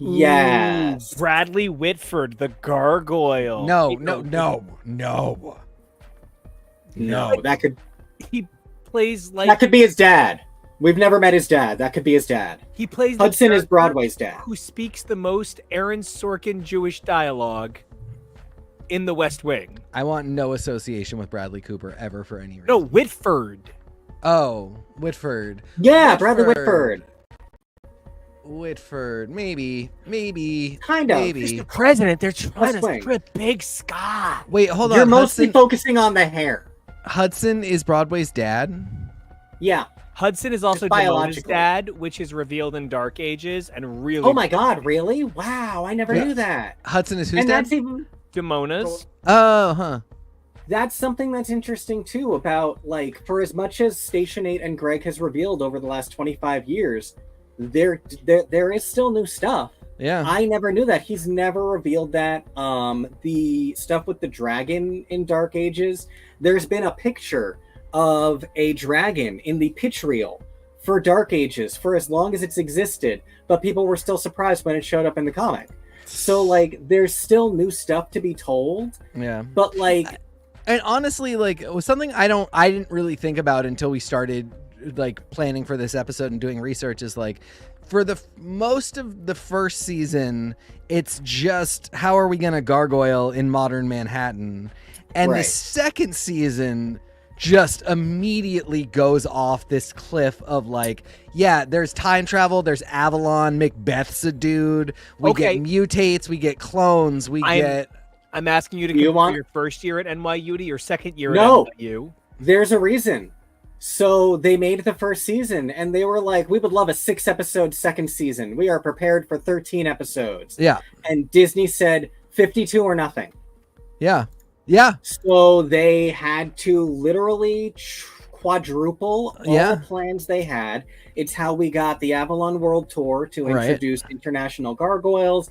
Yes. Ooh, Bradley Whitford, the Gargoyle. No. That could he plays like that could be his dad. We've never met his dad. That could be his dad. He plays Hudson is Broadway's dad, who speaks the most Aaron Sorkin Jewish dialogue in The West Wing. I want no association with Bradley Cooper ever for any reason. No, Whitford. Oh, Whitford. Yeah, Bradley Whitford. Whitford, maybe, kind of. maybe. Mr. President, they're trying to Swing. strip Big Scott. Wait, hold on. You're mostly focusing on the hair. Hudson is Broadway's dad? Yeah. Hudson is also Damona's biologically. dad, which is revealed in Dark Ages, and really. Oh my God! Really? Wow! I never knew that. Hudson is whose And dad? that's even Damona's. Oh, huh. that's something that's interesting too. About, like, for as much as Station 8 and Greg has revealed over the last 25 years, there is still new stuff. Yeah. I never knew that. He's never revealed that. The stuff with the dragon in Dark Ages, there's been a picture of a dragon in the pitch reel for Dark Ages for as long as it's existed, but people were still surprised when it showed up in the comic. So, like, there's still new stuff to be told. Yeah. But, like, and honestly, like, it was something I didn't really think about until we started like planning for this episode and doing research is like, for the most of the first season, it's just how are we going to gargoyle in modern Manhattan? And the second season just immediately goes off this cliff of like, yeah, there's time travel, there's Avalon, Macbeth's a dude, we get mutates, we get clones, I'm asking you to compare your first year at NYU to your second year at NYU. There's a reason. So they made the first season and they were like, we would love a 6-episode second season. We are prepared for 13 episodes. Yeah. And Disney said 52 or nothing. Yeah. Yeah. So they had to literally quadruple all the plans they had. It's how we got the Avalon World Tour to introduce international gargoyles.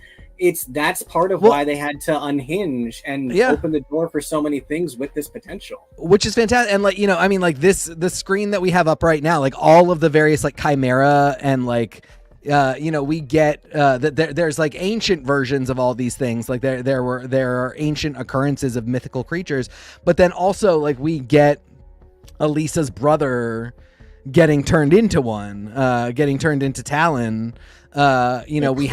That's part of why they had to unhinge and open the door for so many things with this potential, which is fantastic. And like, you know, I mean, like the screen that we have up right now, like all of the various like chimera and like, you know, we get there's like ancient versions of all these things. Like there are ancient occurrences of mythical creatures, but then also like we get Elisa's brother getting turned into one, getting turned into Talon. You know, we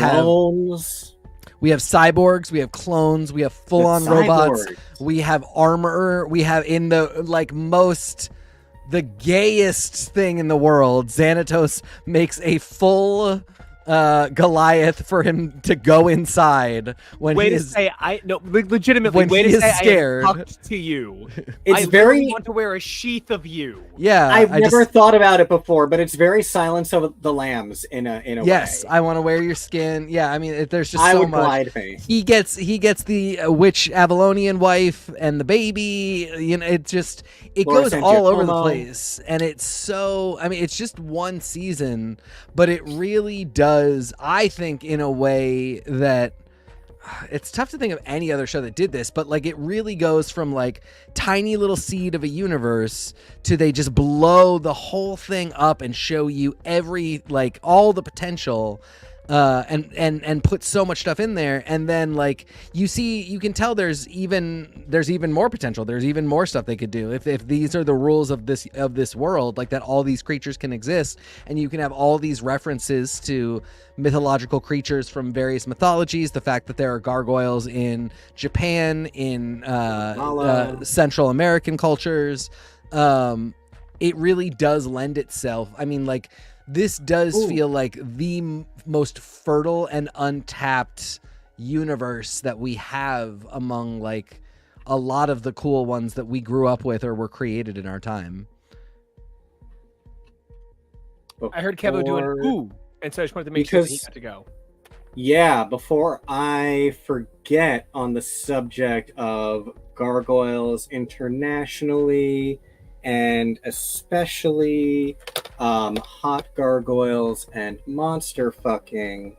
have cyborgs, we have clones, we have full-on robots, we have armor, we have in the like the gayest thing in the world, Xanatos makes a full Goliath for him to go inside when legitimately when he is scared. I talked to you. It's I want to wear a sheath of you. Yeah, I've never thought about it before, but it's very Silence of the Lambs in a way. Yes, I want to wear your skin. Yeah, I mean, there's just so much. He gets the witch Avalonian wife and the baby. You know, it goes all over the place, and it's so. I mean, it's just one season, but it really does. I think in a way that it's tough to think of any other show that did this, but like it really goes from like tiny little seed of a universe to they just blow the whole thing up and show you all the potential and put so much stuff in there, and then like you can tell there's even more potential, there's even more stuff they could do if these are the rules of this world, like that all these creatures can exist, and you can have all these references to mythological creatures from various mythologies, the fact that there are gargoyles in Japan, in Central American cultures. It really does lend itself. I mean, like, this does feel like the most fertile and untapped universe that we have among like a lot of the cool ones that we grew up with or were created in our time. I heard Kevo doing ooh, and so I just wanted to make sure that he got to go. Yeah, before I forget, on the subject of gargoyles internationally and especially hot gargoyles and monster fucking,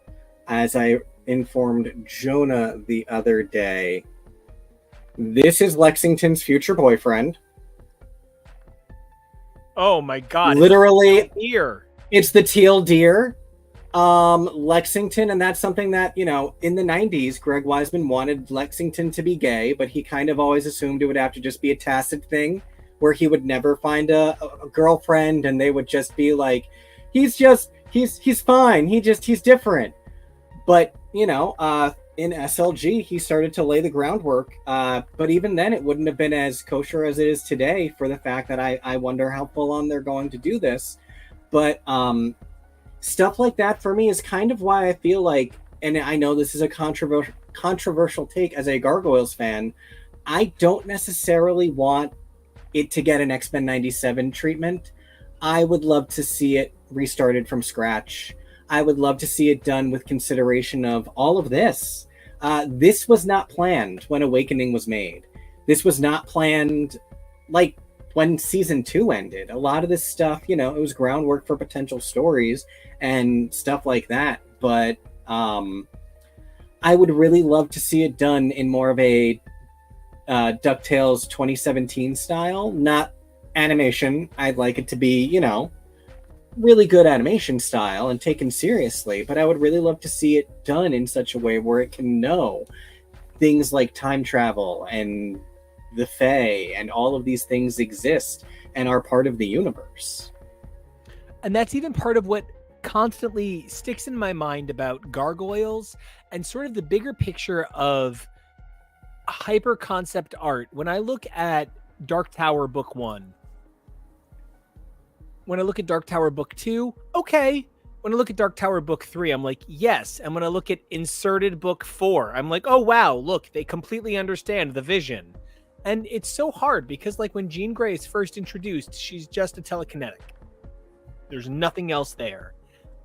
as I informed Jonah the other day, this is Lexington's future boyfriend. Oh my god. Literally, it's the teal deer. Lexington, and that's something that, you know, in the 90s, Greg Wiseman wanted Lexington to be gay, but he kind of always assumed it would have to just be a tacit thing where he would never find a girlfriend, and they would just be like, he's fine, he's different. But, you know, in SLG, he started to lay the groundwork, but even then it wouldn't have been as kosher as it is today, for the fact that I wonder how full on they're going to do this. But stuff like that for me is kind of why I feel like, and I know this is a controversial take as a Gargoyles fan, I don't necessarily want it to get an X-Men 97 treatment. I would love to see it restarted from scratch. I would love to see it done with consideration of all of this. This was not planned when Awakening was made. This was not planned like when season 2 ended. A lot of this stuff, you know, it was groundwork for potential stories and stuff like that. But I would really love to see it done in more of a DuckTales 2017 style, not animation. I'd like it to be, you know, really good animation style and taken seriously, but I would really love to see it done in such a way where it can know things like time travel and the Fae and all of these things exist and are part of the universe. And that's even part of what constantly sticks in my mind about Gargoyles and sort of the bigger picture of hyper concept art. When I look at Dark Tower Book 1, when I look at Dark Tower Book 2, okay. When I look at Dark Tower Book 3, I'm like, yes. And when I look at Inserted Book 4, I'm like, oh, wow, look, they completely understand the vision. And it's so hard because, like, when Jean Grey is first introduced, she's just a telekinetic. There's nothing else there.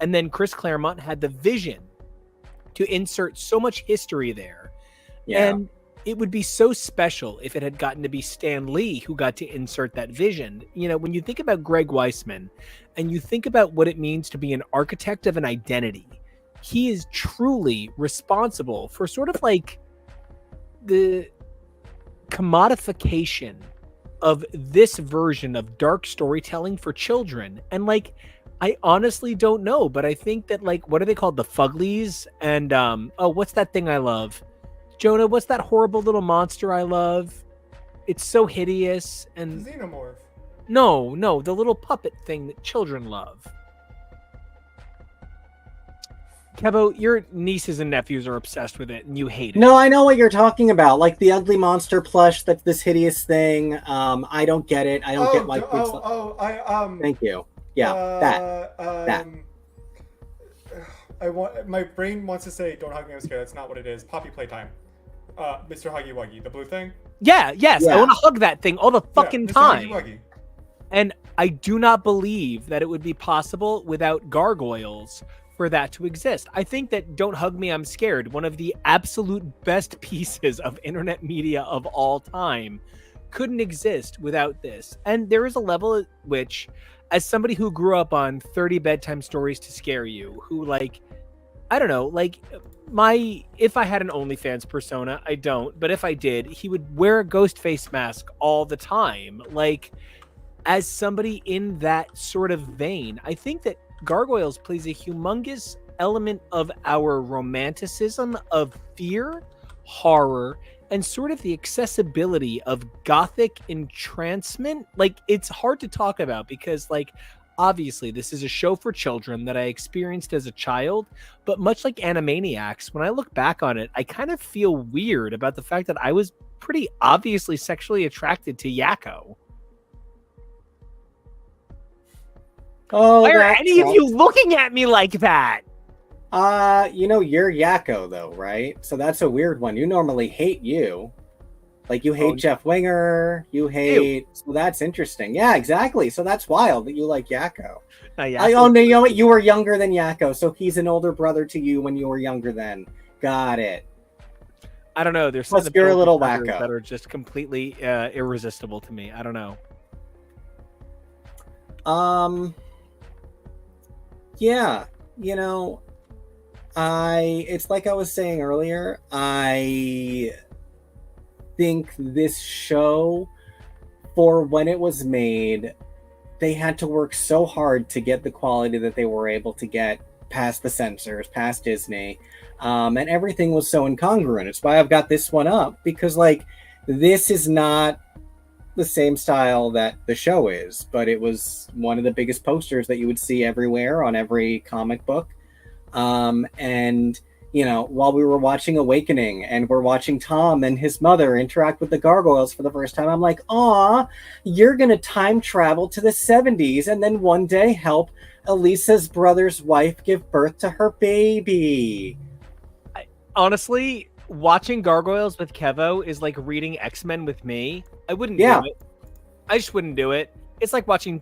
And then Chris Claremont had the vision to insert so much history there. Yeah. And it would be so special if it had gotten to be Stan Lee who got to insert that vision. You know, when you think about Greg Weisman and you think about what it means to be an architect of an identity, he is truly responsible for sort of like the commodification of this version of dark storytelling for children. And like, I honestly don't know, but I think that, like, what are they called? The Fuglies? And what's that thing I love? Jonah, what's that horrible little monster I love? It's so hideous. And Xenomorph. No, the little puppet thing that children love. Kevo, your nieces and nephews are obsessed with it, and you hate it. No, I know what you're talking about. Like the ugly monster plush, that's this hideous thing. I don't get it. I don't get why. Thank you. Yeah, that. My brain wants to say, "Don't hug me, I'm scared." That's not what it is. Poppy Playtime. Mr. Huggy Wuggy, the blue thing. Yes. Yeah. I want to hug that thing all the fucking Mr. time. Huggy Wuggy. And I do not believe that it would be possible without Gargoyles for that to exist. I think that Don't Hug Me, I'm Scared, one of the absolute best pieces of internet media of all time, couldn't exist without this. And there is a level at which, as somebody who grew up on 30 bedtime stories to scare you, who, like, I don't know, like, if I had an OnlyFans persona, I don't, but if I did, he would wear a ghost face mask all the time. Like, as somebody in that sort of vein, I think that Gargoyles plays a humongous element of our romanticism of fear, horror, and sort of the accessibility of gothic entrancement. Like, it's hard to talk about because, like, obviously this is a show for children that I experienced as a child, but much like Animaniacs, when I look back on it, I kind of feel weird about the fact that I was pretty obviously sexually attracted to Yakko. Oh, why are any of you looking at me like that? You're Yakko though, right? So that's a weird one. You normally hate you. Like, you hate Jeff Winger, you hate... So that's interesting. Yeah, exactly. So that's wild that you like Yakko. No, you know what? You were younger than Yakko, so he's an older brother to you when you were younger then. Got it. I don't know. There's some you're a little wacko that are just completely irresistible to me. I don't know. Yeah, it's like I was saying earlier, I think this show, for when it was made, they had to work so hard to get the quality that they were able to get past the censors, past Disney, and everything was so incongruent. It's why I've got this one up, because, like, this is not the same style that the show is, but it was one of the biggest posters that you would see everywhere on every comic book. And while we were watching Awakening and we're watching Tom and his mother interact with the Gargoyles for the first time, I'm like, aw, you're gonna time travel to the 70s and then one day help Elisa's brother's wife give birth to her baby. Honestly, watching Gargoyles with Kevo is like reading X-Men with me. I wouldn't do it. I just wouldn't do it. It's like watching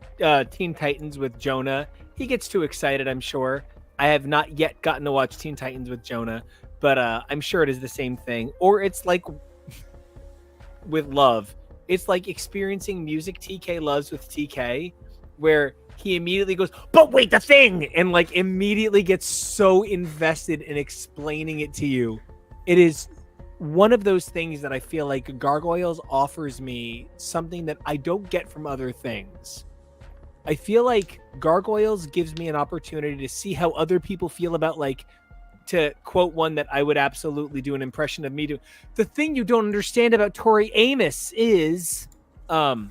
Teen Titans with Jonah. He gets too excited, I'm sure. I have not yet gotten to watch Teen Titans with Jonah, but I'm sure it is the same thing. Or it's like with Love. It's like experiencing music TK loves with TK, where he immediately goes, but wait, the thing! And like immediately gets so invested in explaining it to you. It is one of those things that I feel like Gargoyles offers me something that I don't get from other things. I feel like Gargoyles gives me an opportunity to see how other people feel about, like, to quote one that I would absolutely do an impression of me do. The thing you don't understand about Tori Amos is, the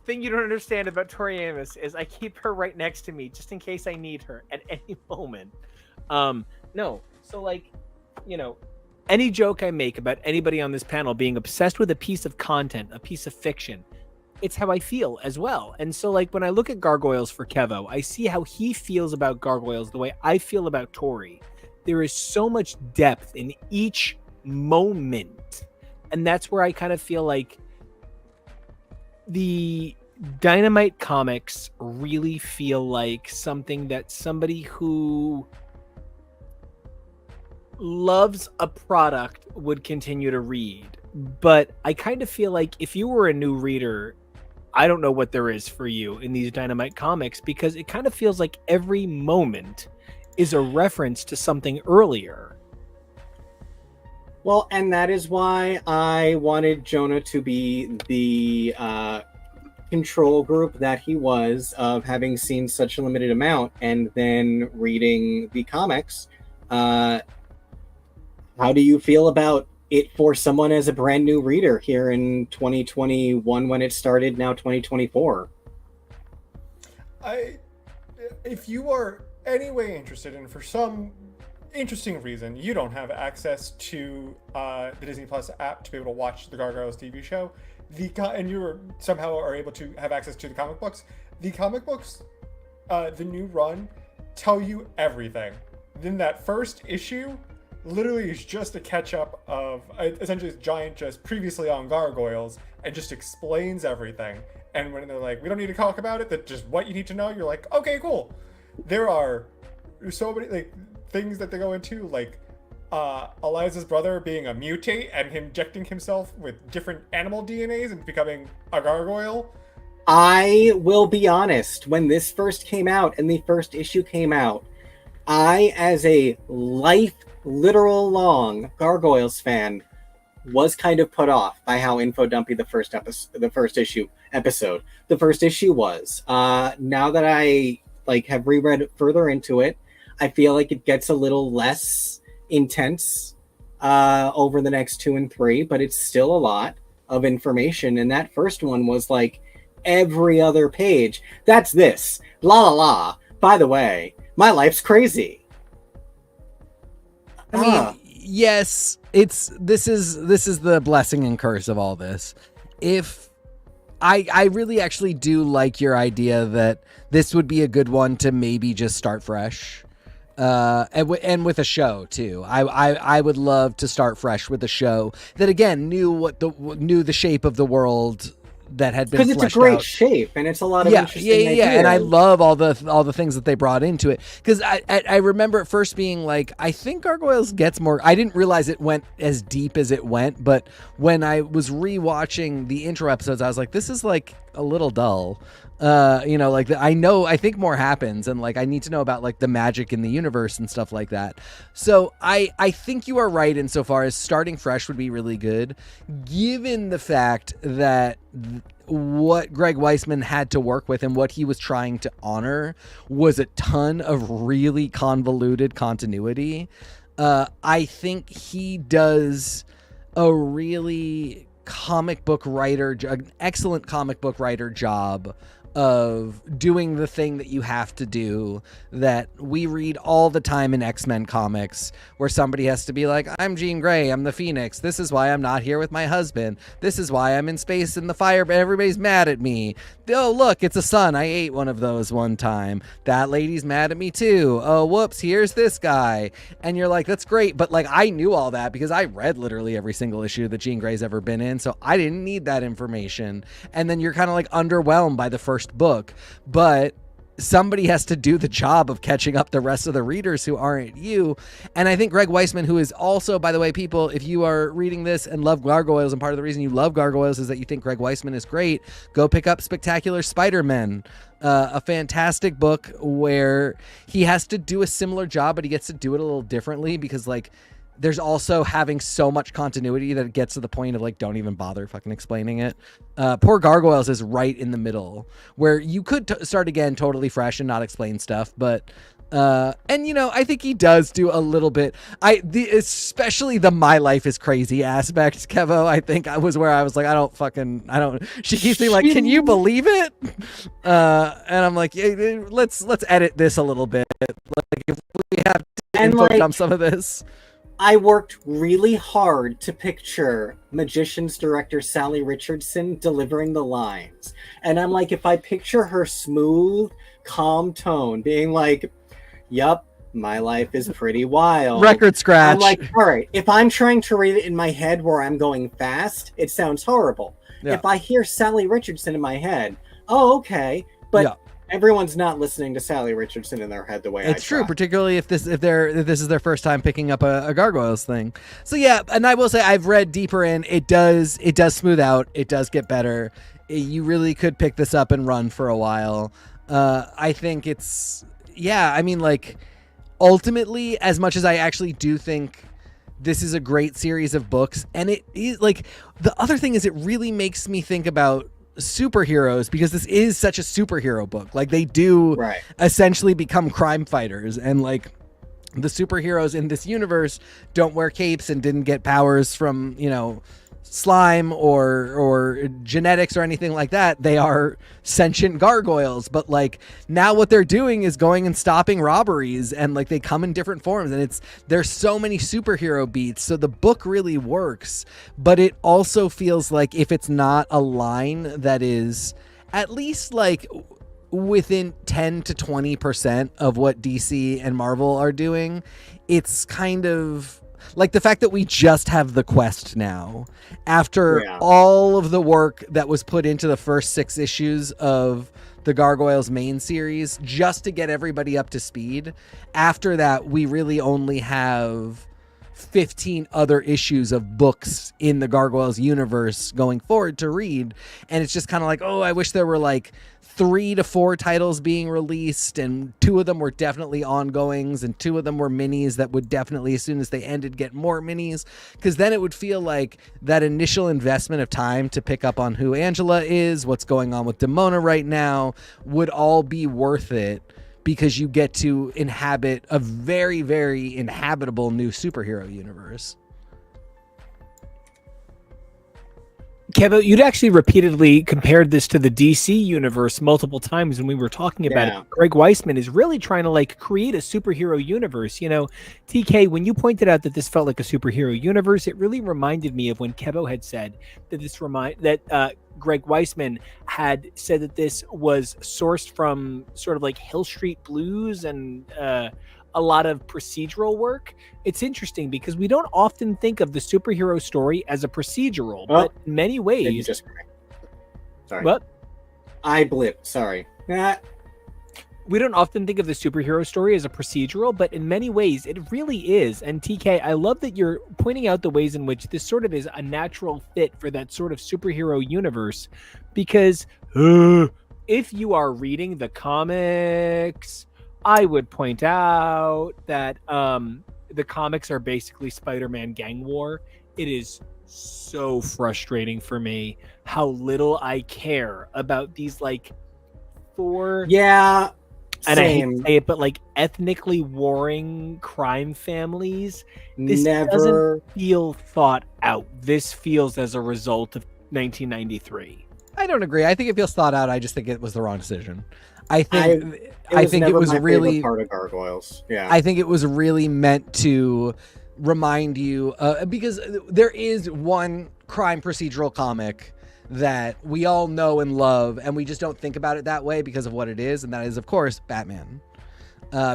thing you don't understand about Tori Amos is I keep her right next to me just in case I need her at any moment. No, so like, you know, any joke I make about anybody on this panel being obsessed with a piece of content, a piece of fiction, it's how I feel as well. And so like when I look at Gargoyles for Kevo, I see how he feels about Gargoyles the way I feel about Tori. There is so much depth in each moment. And that's where I kind of feel like the Dynamite comics really feel like something that somebody who loves a product would continue to read. But I kind of feel like if you were a new reader, I don't know what there is for you in these Dynamite comics, because it kind of feels like every moment is a reference to something earlier. Well, and that is why I wanted Jonah to be the control group that he was, of having seen such a limited amount and then reading the comics. How do you feel about it for someone as a brand new reader here in 2021 when it started, now 2024? If you are anyway interested, and for some interesting reason you don't have access to the Disney Plus app to be able to watch the Gargoyles TV show, and you somehow are able to have access to the comic books, the new run tell you everything. Then that first issue literally is just a catch up of essentially this giant just previously on Gargoyles, and just explains everything. And when they're like, we don't need to talk about it, that's just what you need to know, you're like, okay, cool. There are so many like things that they go into, like Eliza's brother being a mutate and him injecting himself with different animal DNAs and becoming a gargoyle. I will be honest, when this first came out and the first issue came out, I, as a literal long Gargoyles fan, was kind of put off by how info dumpy the first issue was. Now that I have reread further into it, I feel like it gets a little less intense over the next 2 and 3, but it's still a lot of information. And that first one was like every other page, that's this, la la la, by the way, my life's crazy. I mean, yes, this is the blessing and curse of all this. If I really actually do like your idea that this would be a good one to maybe just start fresh, and with a show too. I would love to start fresh with a show that again knew the shape of the world that had been fleshed out. Because it's a great shape and it's a lot of interesting ideas. And I love all the things that they brought into it, because I remember at first being like, I think Gargoyles gets more. I didn't realize it went as deep as it went, but when I was rewatching the intro episodes, I was like, this is like a little dull. I think more happens, and like I need to know about like the magic in the universe and stuff like that. So I think you are right insofar as starting fresh would be really good, given the fact that what Greg Weisman had to work with and what he was trying to honor was a ton of really convoluted continuity. I think he does a really an excellent comic book writer job of doing the thing that you have to do that we read all the time in X-Men comics, where somebody has to be like, I'm Jean Grey, I'm the Phoenix, this is why I'm not here with my husband, this is why I'm in space in the fire, but everybody's mad at me. Oh, look, it's a sun, I ate one of those one time, that lady's mad at me too. Oh, whoops, here's this guy. And you're like, that's great, but like I knew all that because I read literally every single issue that Jean Grey's ever been in, so I didn't need that information. And then you're kind of like underwhelmed by the first book, but somebody has to do the job of catching up the rest of the readers who aren't you. And I think Greg Weisman, who is also, by the way, people, if you are reading this and love Gargoyles, and part of the reason you love Gargoyles is that you think Greg Weisman is great, go pick up Spectacular Spider-Man, a fantastic book where he has to do a similar job, but he gets to do it a little differently, because like there's also having so much continuity that it gets to the point of like, don't even bother fucking explaining it. Poor Gargoyles is right in the middle, where you could start again totally fresh and not explain stuff, but And I think he does do a little bit. Especially the "my life is crazy" aspect, Kevo. I think I was where I was like, I don't. She keeps being like, "Can you believe it?" And I'm like, yeah, let's edit this a little bit. Like if we have to input dump some of this. I worked really hard to picture Magicians director Sally Richardson delivering the lines, and I'm like, if I picture her smooth, calm tone, being like, "Yup, my life is pretty wild." Record scratch. I'm like, all right, if I'm trying to read it in my head where I'm going fast, it sounds horrible. Yeah. If I hear Sally Richardson in my head, oh, okay. But everyone's not listening to Sally Richardson in their head the way it's true, particularly if this is their first time picking up a Gargoyles thing. So yeah, and I will say I've read deeper in. It does smooth out. It does get better. You really could pick this up and run for a while. I think it's I mean, like, ultimately, as much as I actually do think this is a great series of books, and it is, like, the other thing is it really makes me think about superheroes, because this is such a superhero book. Like, they do essentially become crime fighters, and like the superheroes in this universe don't wear capes and didn't get powers from slime or genetics or anything like that. They are sentient gargoyles, but like now what they're doing is going and stopping robberies, and like they come in different forms, and there's so many superhero beats. So the book really works, but it also feels like if it's not a line that is at least like within 10 to 20% of what DC and Marvel are doing, it's kind of like the fact that we just have the quest now, after all of the work that was put into the first 6 issues of the Gargoyles main series just to get everybody up to speed. After that, we really only have 15 other issues of books in the Gargoyles universe going forward to read. And it's just kind of like, oh, I wish there were like 3 to 4 titles being released, and 2 of them were definitely ongoings, and 2 of them were minis that would definitely, as soon as they ended, get more minis, because then it would feel like that initial investment of time to pick up on who Angela is, what's going on with Demona right now, would all be worth it, because you get to inhabit a very, very inhabitable new superhero universe. Kevo, you'd actually repeatedly compared this to the DC universe multiple times when we were talking about it. Greg Weisman is really trying to like create a superhero universe. TK, when you pointed out that this felt like a superhero universe, it really reminded me of when Kevo had said that Greg Weisman had said that this was sourced from sort of like Hill Street Blues and a lot of procedural work. It's interesting because we don't often think of the superhero story as a procedural, but in many ways. Sorry. What? I blipped. Sorry. We don't often think of the superhero story as a procedural, but in many ways it really is. And TK, I love that you're pointing out the ways in which this sort of is a natural fit for that sort of superhero universe, because if you are reading the comics, I would point out that the comics are basically Spider-Man gang war. It is so frustrating for me how little I care about these like 4 and I hate to say it, but like ethnically warring crime families. This doesn't feel thought out. This feels as a result of 1993. I don't agree. I think it feels thought out. I just think it was the wrong decision. I think it was really part of Gargoyles. Yeah, I think it was really meant to remind you because there is one crime procedural comic that we all know and love, and we just don't think about it that way because of what it is, and that is, of course, Batman.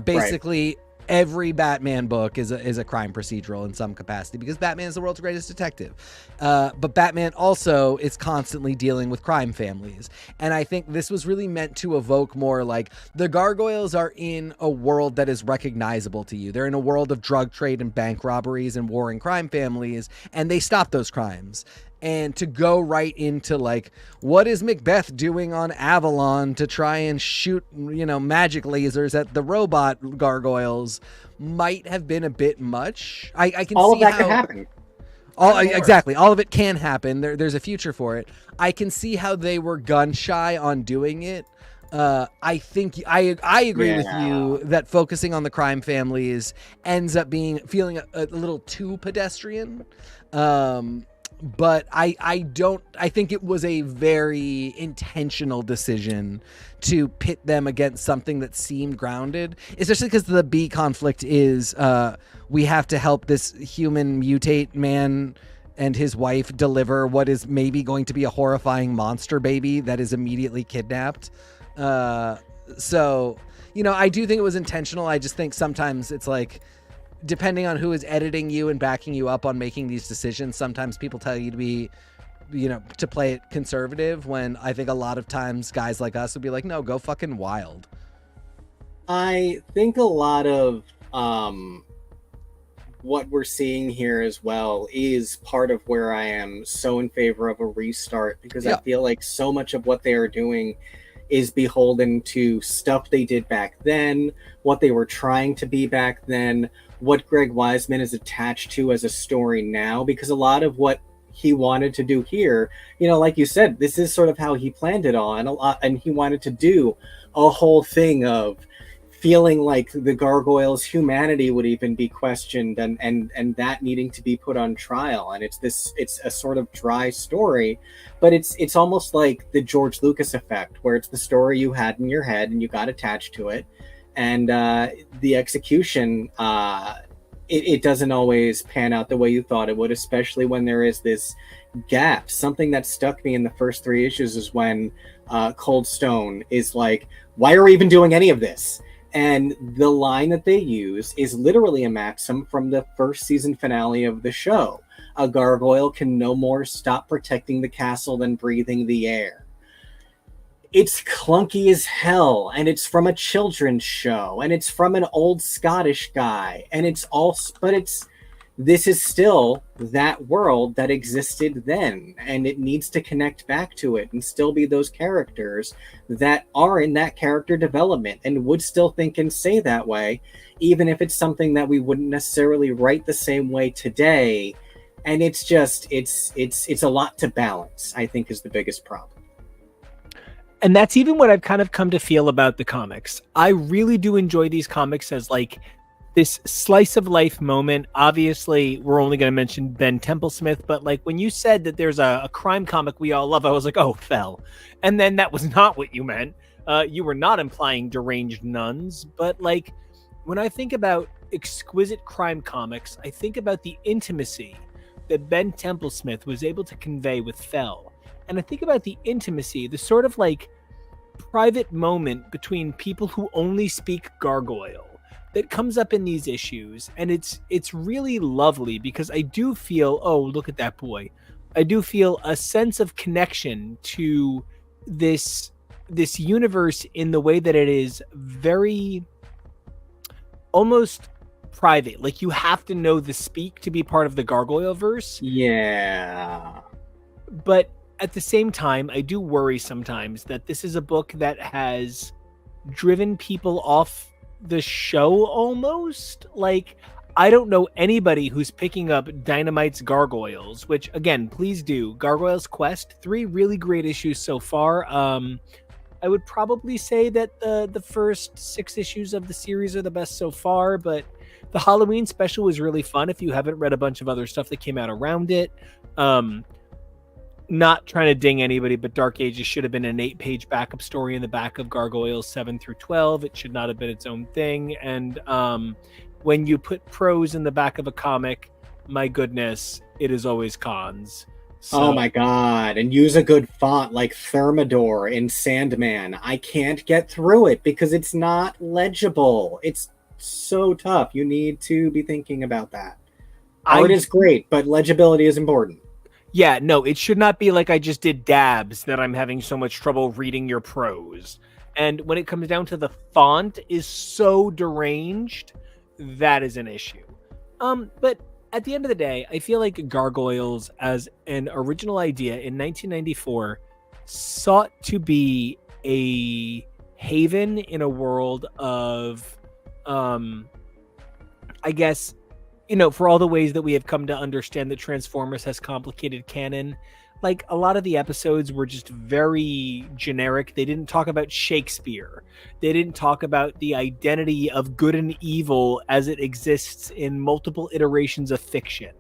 Basically, every Batman book is a crime procedural in some capacity, because Batman is the world's greatest detective. But Batman also is constantly dealing with crime families. And I think this was really meant to evoke more like the Gargoyles are in a world that is recognizable to you. They're in a world of drug trade and bank robberies and warring crime families, and they stop those crimes. And to go right into like, what is Macbeth doing on Avalon to try and shoot, magic lasers at the robot gargoyles might have been a bit much. I can all see of that how could happen. Exactly. All of it can happen. There's a future for it. I can see how they were gun shy on doing it. I think I agree with Yeah. you that focusing on the crime families ends up feeling a little too pedestrian. But I think it was a very intentional decision to pit them against something that seemed grounded, especially because the B conflict is we have to help this human mutate man and his wife deliver what is maybe going to be a horrifying monster baby that is immediately kidnapped. So, I do think it was intentional. I just think sometimes it's like, depending on who is editing you and backing you up on making these decisions, sometimes people tell you to be, to play it conservative, when I think a lot of times guys like us would be like, no, go fucking wild. I think a lot of what we're seeing here as well is part of where I am so in favor of a restart, because I feel like so much of what they are doing is beholden to stuff they did back then, what they were trying to be back then, what Greg Wiseman is attached to as a story now, because a lot of what he wanted to do here, like you said, this is sort of how he planned it all, and he wanted to do a whole thing of feeling like the gargoyles' humanity would even be questioned, and that needing to be put on trial. And it's a sort of dry story, but it's almost like the George Lucas effect, where it's the story you had in your head and you got attached to it, and the execution, it doesn't always pan out the way you thought it would, especially when there is this gap. Something that stuck me in the first 3 issues is when Cold Stone is like, why are we even doing any of this? And the line that they use is literally a maxim from the first season finale of the show. A gargoyle can no more stop protecting the castle than breathing the air. It's clunky as hell, and it's from a children's show, and it's from an old Scottish guy, and this is still that world that existed then, and it needs to connect back to it and still be those characters that are in that character development and would still think and say that way, even if it's something that we wouldn't necessarily write the same way today. And it's just, it's a lot to balance, I think, is the biggest problem. And that's even what I've kind of come to feel about the comics. I really do enjoy these comics as like this slice of life moment. Obviously, we're only going to mention Ben Templesmith, but like when you said that there's a crime comic we all love, I was like, oh, fell. And then that was not what you meant. You were not implying deranged nuns, but like when I think about exquisite crime comics, I think about the intimacy that Ben Templesmith was able to convey with Fell. And I think about the intimacy, the sort of like private moment between people who only speak gargoyle that comes up in these issues. And it's really lovely, because I do feel, oh, look at that boy. I do feel a sense of connection to this universe in the way that it is very almost private. Like you have to know the speak to be part of the gargoyle verse. Yeah. But at the same time, I do worry sometimes that this is a book that has driven people off the show almost. Like, I don't know anybody who's picking up Dynamite's Gargoyles, which, again, please do. Gargoyles Quest, 3 really great issues so far. I would probably say that the first 6 issues of the series are the best so far, but the Halloween special was really fun if you haven't read a bunch of other stuff that came out around it. Not trying to ding anybody, but Dark Ages should have been an 8-page backup story in the back of Gargoyles 7 through 12. It should not have been its own thing. And when you put prose in the back of a comic, my goodness, it is always cons. So, oh my god, and use a good font like Thermidor in Sandman. I can't get through it because it's not legible. It's so tough. You need to be thinking about that. Art is great, but legibility is important. Yeah, no, it should not be like I just did dabs that I'm having so much trouble reading your prose. And when it comes down to the font is so deranged, that is an issue. But at the end of the day, I feel like Gargoyles as an original idea in 1994 sought to be a haven in a world of, I guess, for all the ways that we have come to understand that Transformers has complicated canon, like a lot of the episodes were just very generic. They didn't talk about Shakespeare. They didn't talk about the identity of good and evil as it exists in multiple iterations of fiction.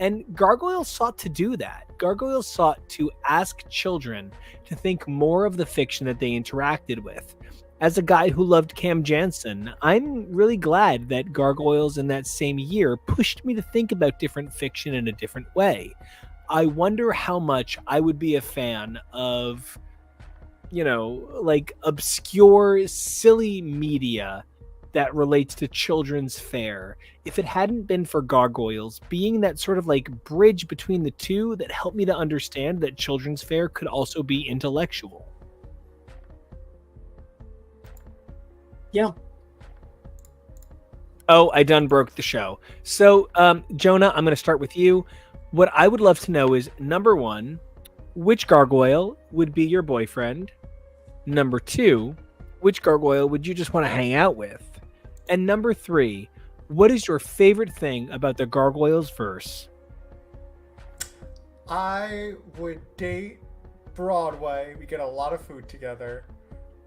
And Gargoyles sought to do that. Gargoyles sought to ask children to think more of the fiction that they interacted with. As a guy who loved Cam Jansen, I'm really glad that Gargoyles in that same year pushed me to think about different fiction in a different way. I wonder how much I would be a fan of, like obscure, silly media that relates to children's fare if it hadn't been for Gargoyles being that sort of like bridge between the two that helped me to understand that children's fare could also be intellectual. Yeah. Oh, I done broke the show. So, Jonah, I'm going to start with you. What I would love to know is, number one, which gargoyle would be your boyfriend? Number two, which gargoyle would you just want to hang out with? And number three, what is your favorite thing about the Gargoyles verse? I would date Broadway. We get a lot of food together.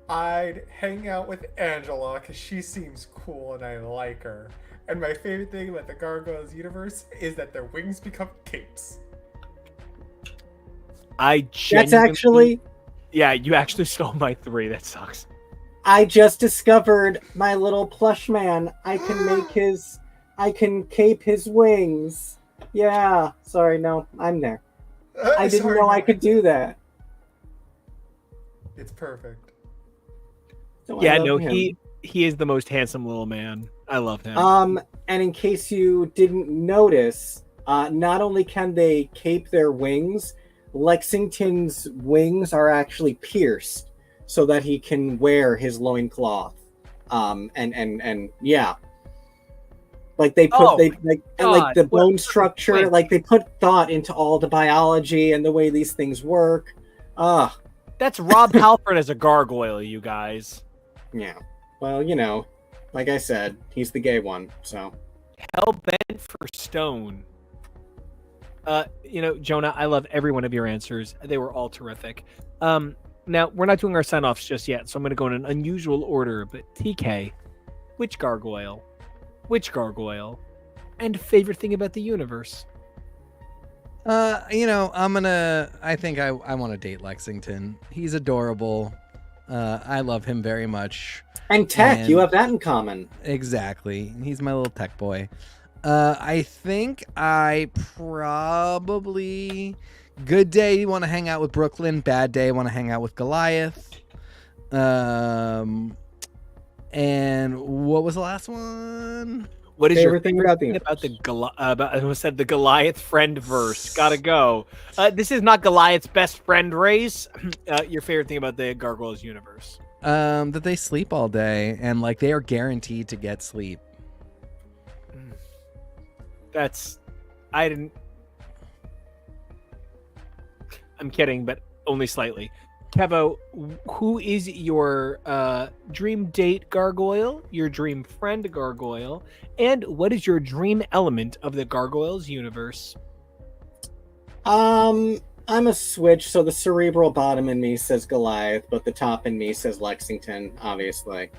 I'd hang out with Angela because she seems cool and I like her. And my favorite thing about the Gargoyles universe is that their wings become capes. That's actually... Yeah, you actually stole my three. That sucks. I just discovered my little plush man. I can cape his wings. Yeah. Sorry, no, I'm there. I didn't know I could do that. It's perfect. So Yeah, no, he is the most handsome little man. I love him. And in case you didn't notice, not only can they cape their wings, Lexington's wings are actually pierced so that he can wear his loincloth. And yeah. Like they put like the bone structure, wait. like they put thought into all the biology and the way these things work. That's Rob Halford as a gargoyle, you guys. Yeah. Well, like I said, he's the gay one, so. Hell bent for stone. Jonah, I love every one of your answers. They were all terrific. Now, we're not doing our sign-offs just yet, so I'm going to go in an unusual order, but TK, which gargoyle? Which gargoyle? And favorite thing about the universe? I think I want to date Lexington. He's adorable. I love him very much. And tech, you have that in common. Exactly. He's my little tech boy. I think I probably... Good day, you want to hang out with Brooklyn. Bad day, want to hang out with Goliath. And what was the last one? What is Favorite your thing about the Goliath friend verse? Gotta go. This is not Goliath's best friend race. Your favorite thing about the Gargoyles universe? That they sleep all day and like they are guaranteed to get sleep. I'm kidding, but only slightly. Kevo, who is your dream date gargoyle, your dream friend gargoyle, and what is your dream element of the Gargoyles universe? I'm a switch, so the cerebral bottom in me says Goliath, but the top in me says Lexington, obviously.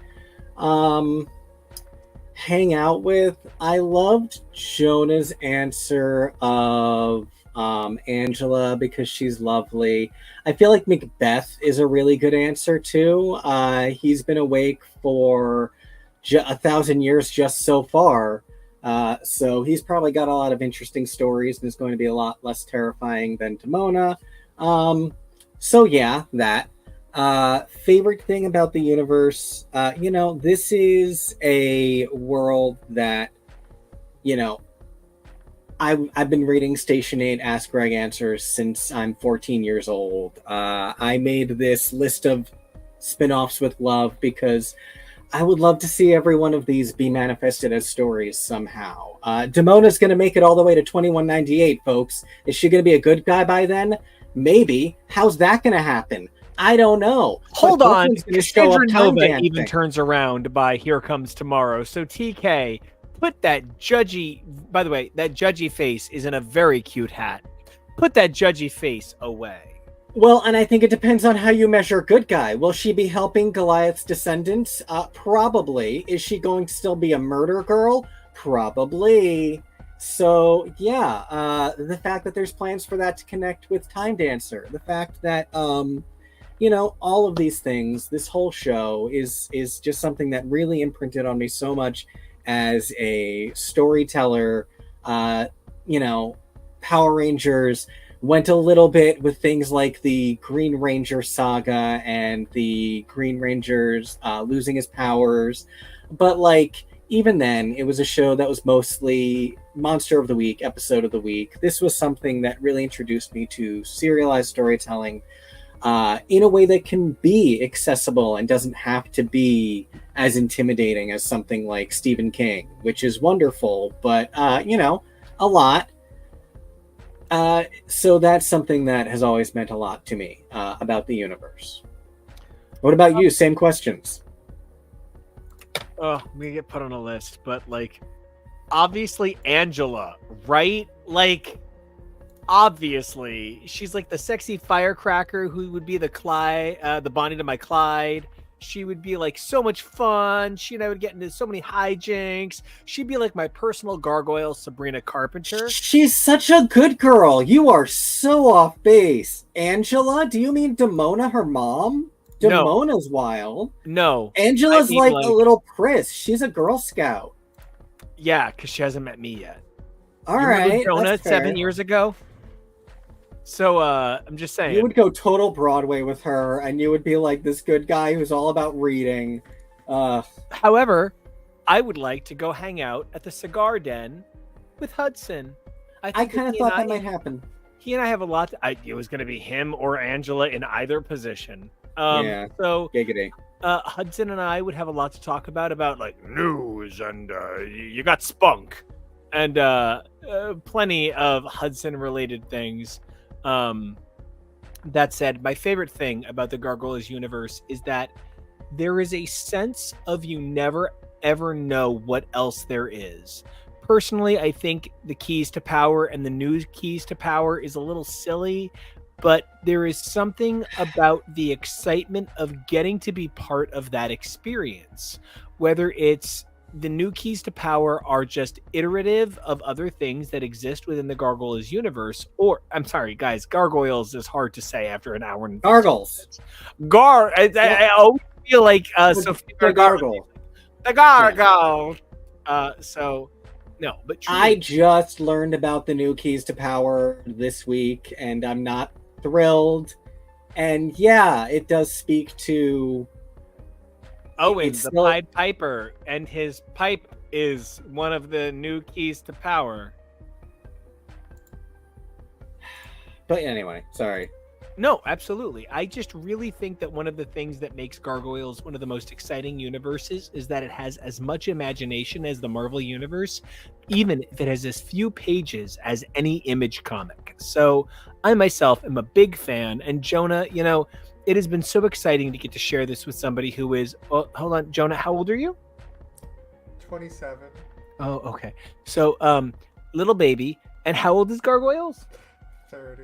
Hang out with, I loved Jonah's answer of Angela because she's lovely. I feel like Macbeth is a really good answer too. He's been awake for 1,000 years just so far, so he's probably got a lot of interesting stories and is going to be a lot less terrifying than Timona. So yeah, that. Favorite thing about the universe, this is a world that, I've been reading Station 8 Ask Greg Answers since I'm 14 years old. I made this list of spin-offs with love because I would love to see every one of these be manifested as stories somehow. Damona's going to make it all the way to 2198, folks. Is she going to be a good guy by then? Maybe. How's that going to happen? I don't know. Hold on. Sandra Nova even turns around by Here Comes Tomorrow. So TK, put that judgy, by the way, that judgy face is in a very cute hat. put that judgy face away. Well, and I think it depends on how you measure good guy. Will she be helping Goliath's descendants? Probably. Is she going to still be a murder girl? Probably. So, yeah, the fact that there's plans for that to connect with Time Dancer, the fact that, all of these things, this whole show is just something that really imprinted on me so much as a storyteller. Power Rangers went a little bit with things like the Green Ranger saga and the Green Ranger's losing his powers. But even then, it was a show that was mostly Monster of the Week, Episode of the Week. This was something that really introduced me to serialized storytelling in a way that can be accessible and doesn't have to be as intimidating as something like Stephen King, which is wonderful, but, a lot. So that's something that has always meant a lot to me about the universe. What about you? Same questions. Oh, we get put on a list, but obviously Angela, right? Obviously, she's the sexy firecracker who would be the Clyde, the Bonnie to my Clyde. She would be so much fun. She and I would get into so many hijinks. She'd be my personal gargoyle, Sabrina Carpenter. She's such a good girl. You are so off base. Angela? Do you mean Demona, her mom? Demona's wild. No. Angela's a little priss. She's a Girl Scout. Yeah, because she hasn't met me yet. All right. Jonah 7 years ago. So I'm just saying. You would go total Broadway with her, and you would be this good guy who's all about reading. However, I would like to go hang out at the Cigar Den with Hudson. I kind of thought that might happen. He and I have a lot. It was going to be him or Angela in either position. Yeah. So giggity. Hudson and I would have a lot to talk about news and you got spunk and plenty of Hudson related things. That said, my favorite thing about the Gargoyles universe is that there is a sense of you never ever know what else there is. Personally, I think the keys to power and the new keys to power is a little silly, but there is something about the excitement of getting to be part of that experience. Whether it's the new keys to power are just iterative of other things that exist within the Gargoyles universe, or I'm sorry, guys, Gargoyles is hard to say after an hour and Gargles. I always feel the Gargle. The Gargoyle. So no, but truly, I just learned about the new keys to power this week, and I'm not thrilled. And yeah, it does speak to Owen, the Pied Piper, and his pipe is one of the new keys to power. But anyway, sorry. No, absolutely. I just really think that one of the things that makes Gargoyles one of the most exciting universes is that it has as much imagination as the Marvel Universe, even if it has as few pages as any Image comic. So I myself am a big fan, and Jonah, it has been so exciting to get to share this with somebody who is... Oh, hold on, Jonah, how old are you? 27. Oh, okay. So, little baby. And how old is Gargoyles? 30.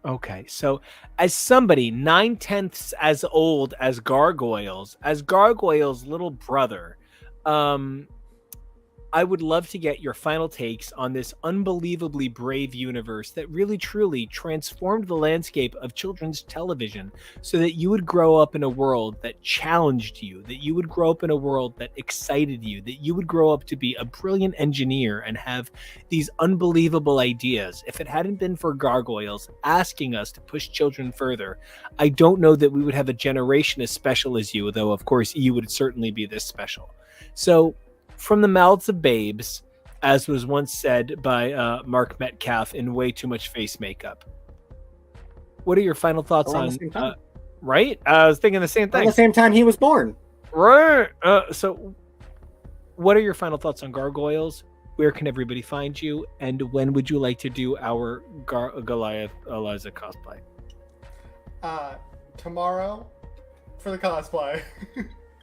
Okay, so as somebody 9/10 as old as Gargoyles' little brother, I would love to get your final takes on this unbelievably brave universe that really truly transformed the landscape of children's television so that you would grow up in a world that challenged you, that you would grow up in a world that excited you, that you would grow up to be a brilliant engineer and have these unbelievable ideas. If it hadn't been for Gargoyles asking us to push children further, I don't know that we would have a generation as special as you, though of course you would certainly be this special. So from the mouths of babes, as was once said by Mark Metcalf in way too much face makeup. What are your final thoughts on? Right? I was thinking the same thing. At the same time he was born. Right. So, what are your final thoughts on Gargoyles? Where can everybody find you? And when would you like to do our Goliath Eliza cosplay? Tomorrow for the cosplay.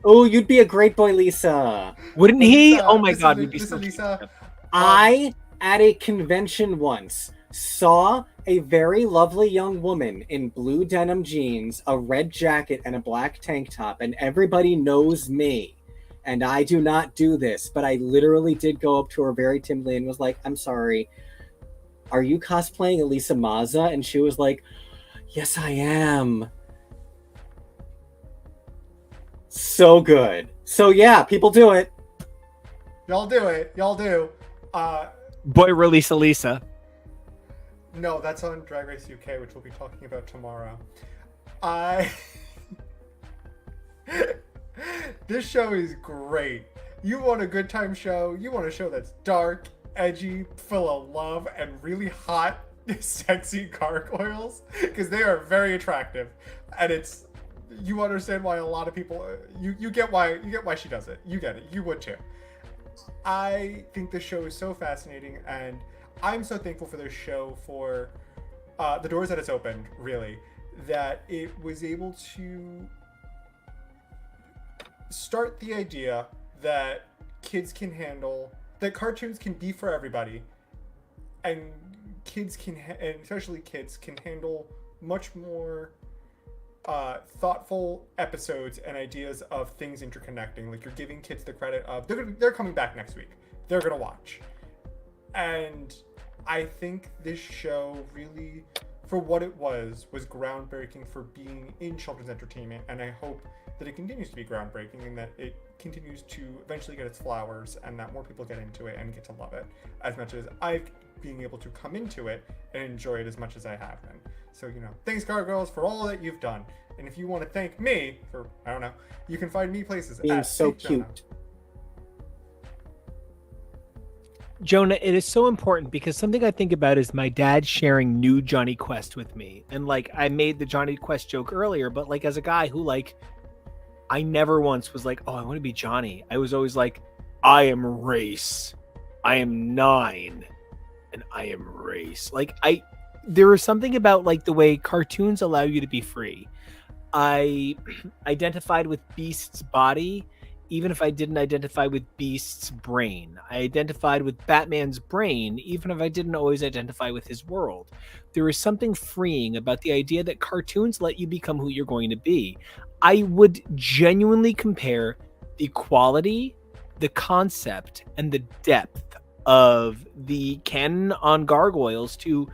Oh, you'd be a great boy, Lisa. Wouldn't he? Oh my God, we'd be so Lisa. I, at a convention once, saw a very lovely young woman in blue denim jeans, a red jacket, and a black tank top, and everybody knows me. And I do not do this, but I literally did go up to her very timidly and was like, I'm sorry, are you cosplaying Elisa Maza? And she was like, yes, I am. So good. So yeah, people do it. Y'all do it. Y'all do. Boy, release Elisa. No, that's on Drag Race UK, which we'll be talking about tomorrow. This show is great. You want a good time show? You want a show that's dark, edgy, full of love, and really hot, sexy gargoyles? Because they are very attractive, and it's you understand why a lot of people you get why she does it. You get it. You would too. I think this show is so fascinating, and I'm so thankful for this show for the doors that it's opened. Really, that it was able to start the idea that kids can handle, that cartoons can be for everybody, and kids can, and especially kids can handle much more thoughtful episodes and ideas of things interconnecting. Like, you're giving kids the credit of they're coming back next week. They're gonna watch, and I think this show really, for what it was groundbreaking for being in children's entertainment, and I hope that it continues to be groundbreaking and that it continues to eventually get its flowers and that more people get into it and get to love it as much as I've being able to come into it and enjoy it as much as I have been. So, thanks Gargoyles for all that you've done. And if you want to thank me for, I don't know, you can find me places being so cute. Jonah, it is so important because something I think about is my dad sharing new Johnny Quest with me. And I made the Johnny Quest joke earlier, but as a guy who I never once was like, oh, I want to be Johnny. I was always like, I am race. I am 9 and I am race. There is something about the way cartoons allow you to be free. I identified with Beast's body, even if I didn't identify with Beast's brain. I identified with Batman's brain, even if I didn't always identify with his world. There is something freeing about the idea that cartoons let you become who you're going to be. I would genuinely compare the quality, the concept, and the depth of the canon on Gargoyles to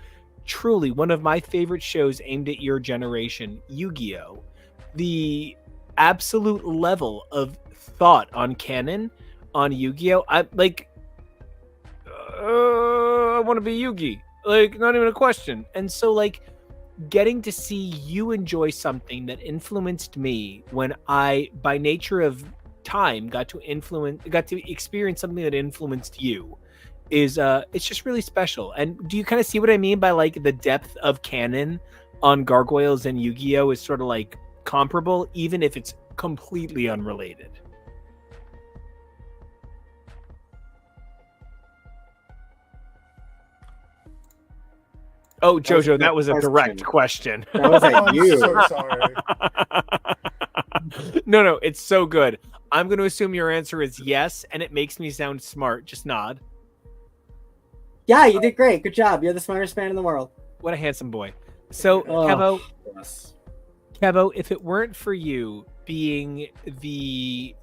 truly one of my favorite shows aimed at your generation, Yu-Gi-Oh! The absolute level of thought on canon on Yu-Gi-Oh! I want to be Yugi. Not even a question. And so getting to see you enjoy something that influenced me when I, by nature of time, got to experience something that influenced you is it's just really special. And do you kind of see what I mean by the depth of canon on Gargoyles and Yu-Gi-Oh! Is sort of comparable, even if it's completely unrelated? Oh, Jojo, that was a direct question. That was at you. I'm so sorry. No, it's so good. I'm going to assume your answer is yes, and it makes me sound smart. Just nod. Yeah, you did great. Good job. You're the smartest man in the world. What a handsome boy. So, Kevo, if it weren't for you being the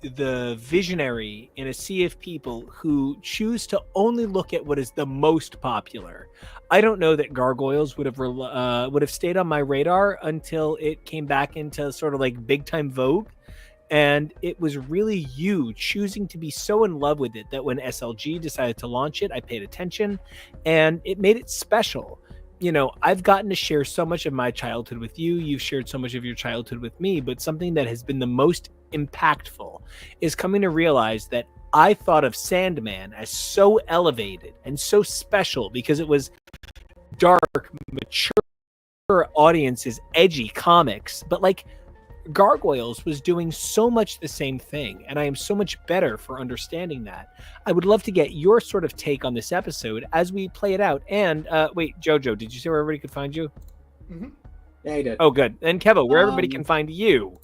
visionary in a sea of people who choose to only look at what is the most popular, I don't know that Gargoyles would have stayed on my radar until it came back into sort of big time vogue. And it was really you choosing to be so in love with it that when SLG decided to launch it, I paid attention and it made it special. I've gotten to share so much of my childhood with you. You've shared so much of your childhood with me, but something that has been the most impactful is coming to realize that I thought of Sandman as so elevated and so special because it was dark, mature audiences, edgy comics, but Gargoyles was doing so much the same thing, and I am so much better for understanding that. I would love to get your sort of take on this episode as we play it out. And wait, Jojo, did you say where everybody could find you? Mm-hmm. Yeah, you did. Oh, good. And Kevo, where everybody can find you?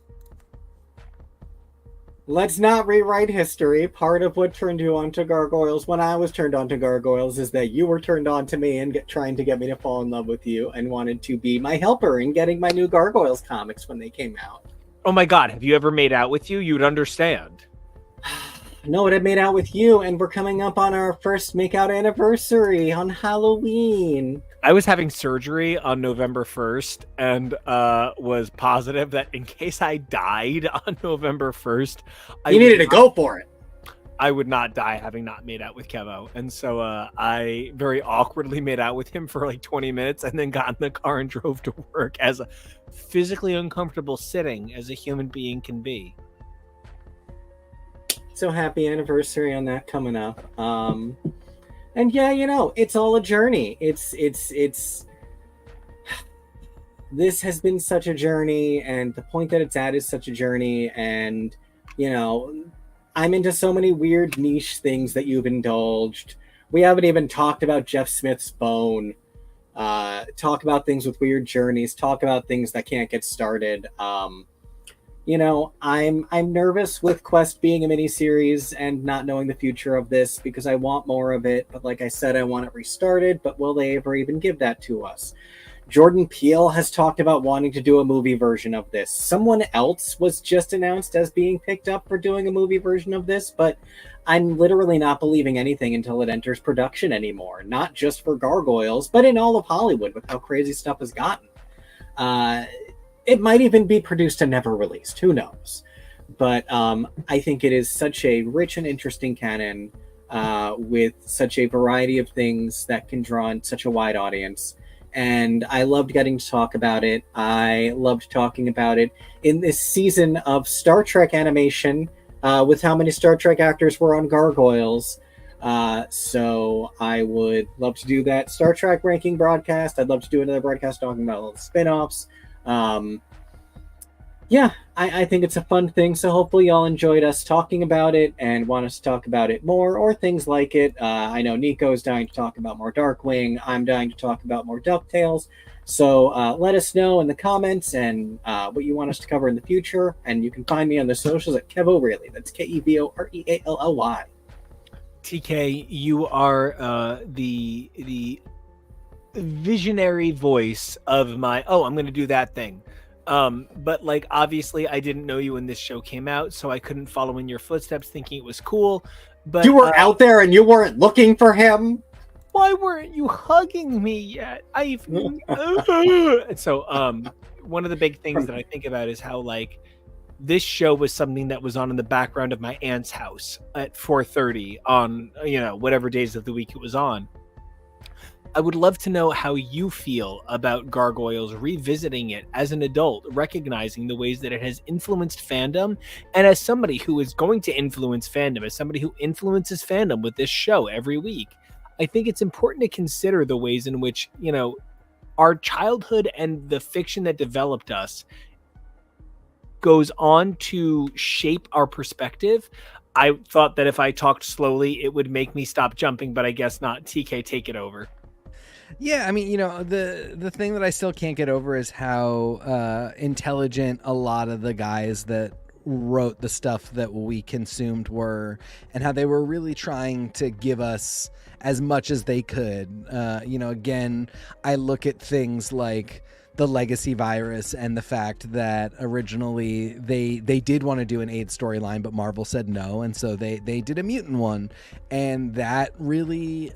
let's not rewrite history. Part of what turned you on to Gargoyles when I was turned on to Gargoyles is that you were turned on to me and trying to get me to fall in love with you and wanted to be my helper in getting my new Gargoyles comics when they came out. Oh my God, have you ever made out with you? You'd understand. No, it had made out with you, and we're coming up on our first makeout anniversary on Halloween. I was having surgery on November 1st and was positive that in case I died on November 1st, You needed to go for it. I would not die having not made out with Kevo. And so I very awkwardly made out with him for like 20 minutes and then got in the car and drove to work as physically uncomfortable sitting as a human being can be. So happy anniversary on that coming up. And yeah, you know, it's all a journey. It's this has been such a journey, and the point that it's at is such a journey. And you know, I'm into so many weird niche things that you've indulged. We haven't even talked about Jeff Smith's bone. Talk about things with weird journeys. Talk about things that can't get started. You know, I'm nervous with Quest being a miniseries and not knowing the future of this because I want more of it. But like I said, I want it restarted. But will they ever even give that to us? Jordan Peele has talked about wanting to do a movie version of this. Someone else was just announced as being picked up for doing a movie version of this, but I'm literally not believing anything until it enters production anymore. Not just for Gargoyles, but in all of Hollywood with how crazy stuff has gotten. It might even be produced and never released. Who knows? But I think it is such a rich and interesting canon with such a variety of things that can draw in such a wide audience. And I loved getting to talk about it. I loved talking about it in this season of Star Trek animation with how many Star Trek actors were on Gargoyles. So I would love to do that Star Trek ranking broadcast. I'd love to do another broadcast talking about all the spin-offs. Yeah, I think it's a fun thing. So hopefully y'all enjoyed us talking about it and want us to talk about it more or things like it. I know Nico's dying to talk about more Darkwing. I'm dying to talk about more DuckTales. So let us know in the comments and what you want us to cover in the future. And you can find me on the socials at Kev O'Reilly. That's KEVOREALLY. TK, you are the visionary voice of my, I'm going to do that thing. But like, obviously I didn't know you when this show came out, so I couldn't follow in your footsteps thinking it was cool. But you were out there and you weren't looking for him. Why weren't you hugging me yet? So, one of the big things that I think about is how like this show was something that was on in the background of my aunt's house at 4:30 on, whatever days of the week it was on. I would love to know how you feel about Gargoyles revisiting it as an adult, recognizing the ways that it has influenced fandom. And as somebody who is going to influence fandom, as somebody who influences fandom with this show every week, I think it's important to consider the ways in which, our childhood and the fiction that developed us goes on to shape our perspective. I thought that if I talked slowly, it would make me stop jumping, but I guess not. TK, take it over. Yeah, I mean, the thing that I still can't get over is how intelligent a lot of the guys that wrote the stuff that we consumed were, and how they were really trying to give us as much as they could. Again, I look at things like the legacy virus and the fact that originally they did want to do an AIDS storyline, but Marvel said no, and so they did a mutant one, and that really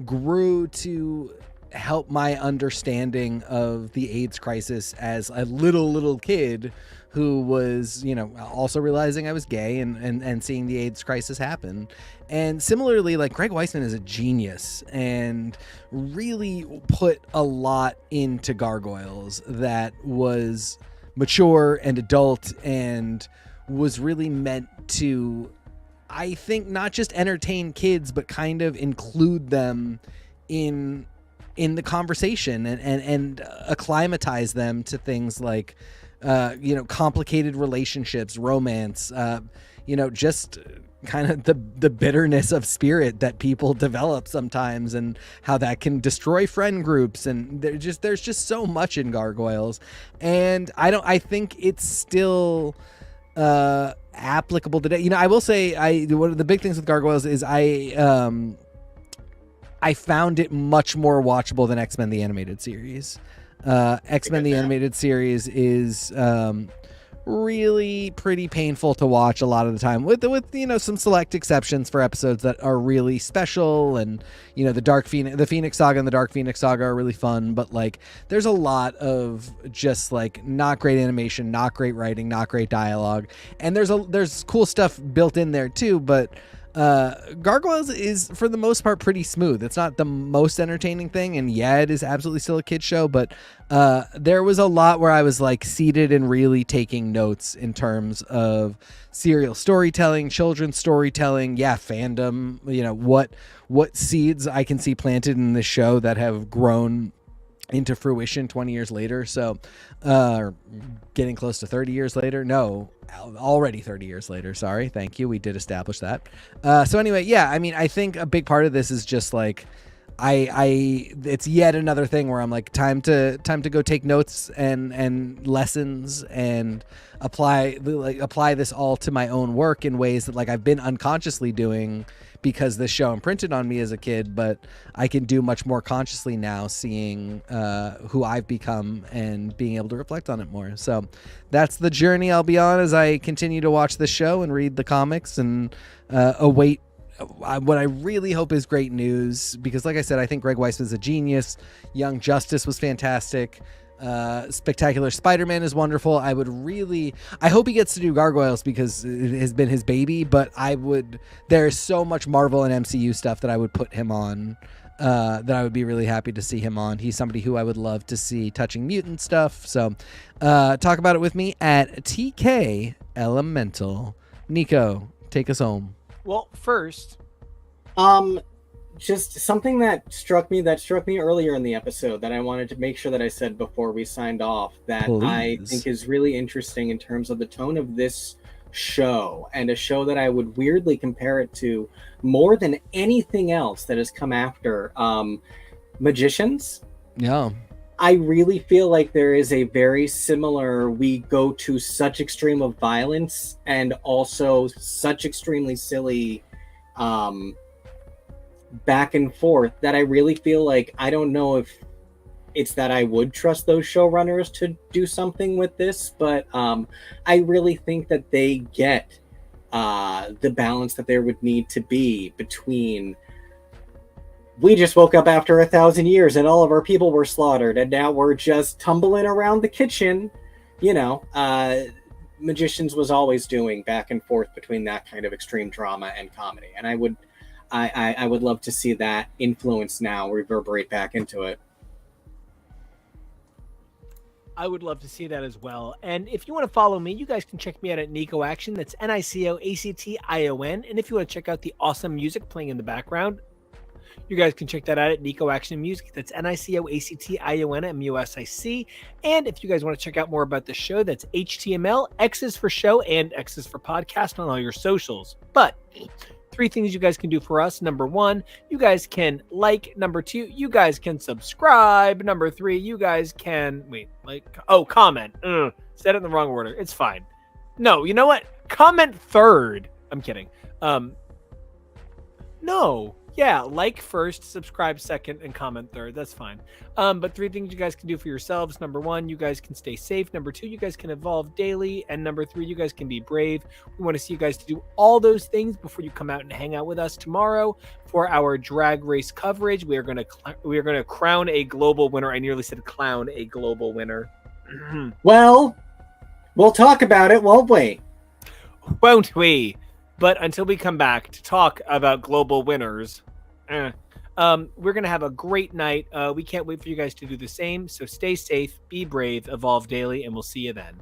grew to help my understanding of the AIDS crisis as a little kid who was, also realizing I was gay and seeing the AIDS crisis happen. And similarly, like, Greg Weisman is a genius and really put a lot into Gargoyles that was mature and adult and was really meant to, I think, not just entertain kids, but kind of include them in the conversation and acclimatize them to things like, complicated relationships, romance, just kind of the bitterness of spirit that people develop sometimes and how that can destroy friend groups. And there's just so much in Gargoyles. And I think it's still applicable today. You know, I will say, one of the big things with Gargoyles is I found it much more watchable than X-Men the Animated Series. X-Men the Animated Series is really pretty painful to watch a lot of the time, with you know, some select exceptions for episodes that are really special, and you know, the Phoenix Saga and the Dark Phoenix Saga are really fun, but like there's a lot of just like not great animation, not great writing, not great dialogue, and there's cool stuff built in there too, but Gargoyles is for the most part pretty smooth. It's not the most entertaining thing, and yeah, it is absolutely still a kid show, but there was a lot where I was like seated and really taking notes in terms of serial storytelling, children's storytelling, fandom, you know, what seeds I can see planted in this show that have grown into fruition 20 years later. So getting close to 30 years later. No, already 30 years later. Sorry. Thank you. We did establish that. So anyway, yeah, I mean, I think a big part of this is just like, it's yet another thing where I'm like, time to go take notes and lessons and apply this all to my own work in ways that like I've been unconsciously doing because this show imprinted on me as a kid, but I can do much more consciously now, seeing who I've become and being able to reflect on it more. So that's the journey I'll be on as I continue to watch the show and read the comics and await what I really hope is great news, because like I said, I think Greg Weisman's a genius. Young Justice was fantastic. Spectacular Spider-Man is wonderful. I hope he gets to do Gargoyles because it has been his baby, but there's so much Marvel and MCU stuff that I would put him on, that I would be really happy to see him on. He's somebody who I would love to see touching mutant stuff. So talk about it with me at TK Elemental. Nico, take us home. Well, first, just something that struck me earlier in the episode that I wanted to make sure that I said before we signed off, that Please. I think is really interesting in terms of the tone of this show, and a show that I would weirdly compare it to more than anything else that has come after Magicians. Yeah. I really feel like there is a very similar, we go to such extreme of violence and also such extremely silly back and forth, that I really feel like, I don't know if it's that I would trust those showrunners to do something with this, but I really think that they get the balance that there would need to be between, we just woke up after 1,000 years and all of our people were slaughtered, and now we're just tumbling around the kitchen. You know, Magicians was always doing back and forth between that kind of extreme drama and comedy, and I would love to see that influence now reverberate back into it. I would love to see that as well. And if you want to follow me, you guys can check me out at Nico Action. That's NicoAction. And if you want to check out the awesome music playing in the background, you guys can check that out at Nico Action Music. That's NicoActionMusic. And if you guys want to check out more about the show, that's HTML, X is for show, and X is for podcast on all your socials. But 3 things you guys can do for us. Number 1, you guys can like. Number 2, you guys can subscribe. Number 3, you guys can comment. Said it in the wrong order. It's fine. No, you know what? Comment third. I'm kidding. No. Yeah, like first, subscribe second, and comment third. That's fine. But 3 things you guys can do for yourselves. Number 1, you guys can stay safe. Number 2, you guys can evolve daily. And number 3, you guys can be brave. We want to see you guys to do all those things before you come out and hang out with us tomorrow for our drag race coverage. We are going to crown a global winner. I nearly said clown a global winner. Well, we'll talk about it, won't we? Won't we? But until we come back to talk about global winners, we're going to have a great night. We can't wait for you guys to do the same. So stay safe, be brave, evolve daily, and we'll see you then.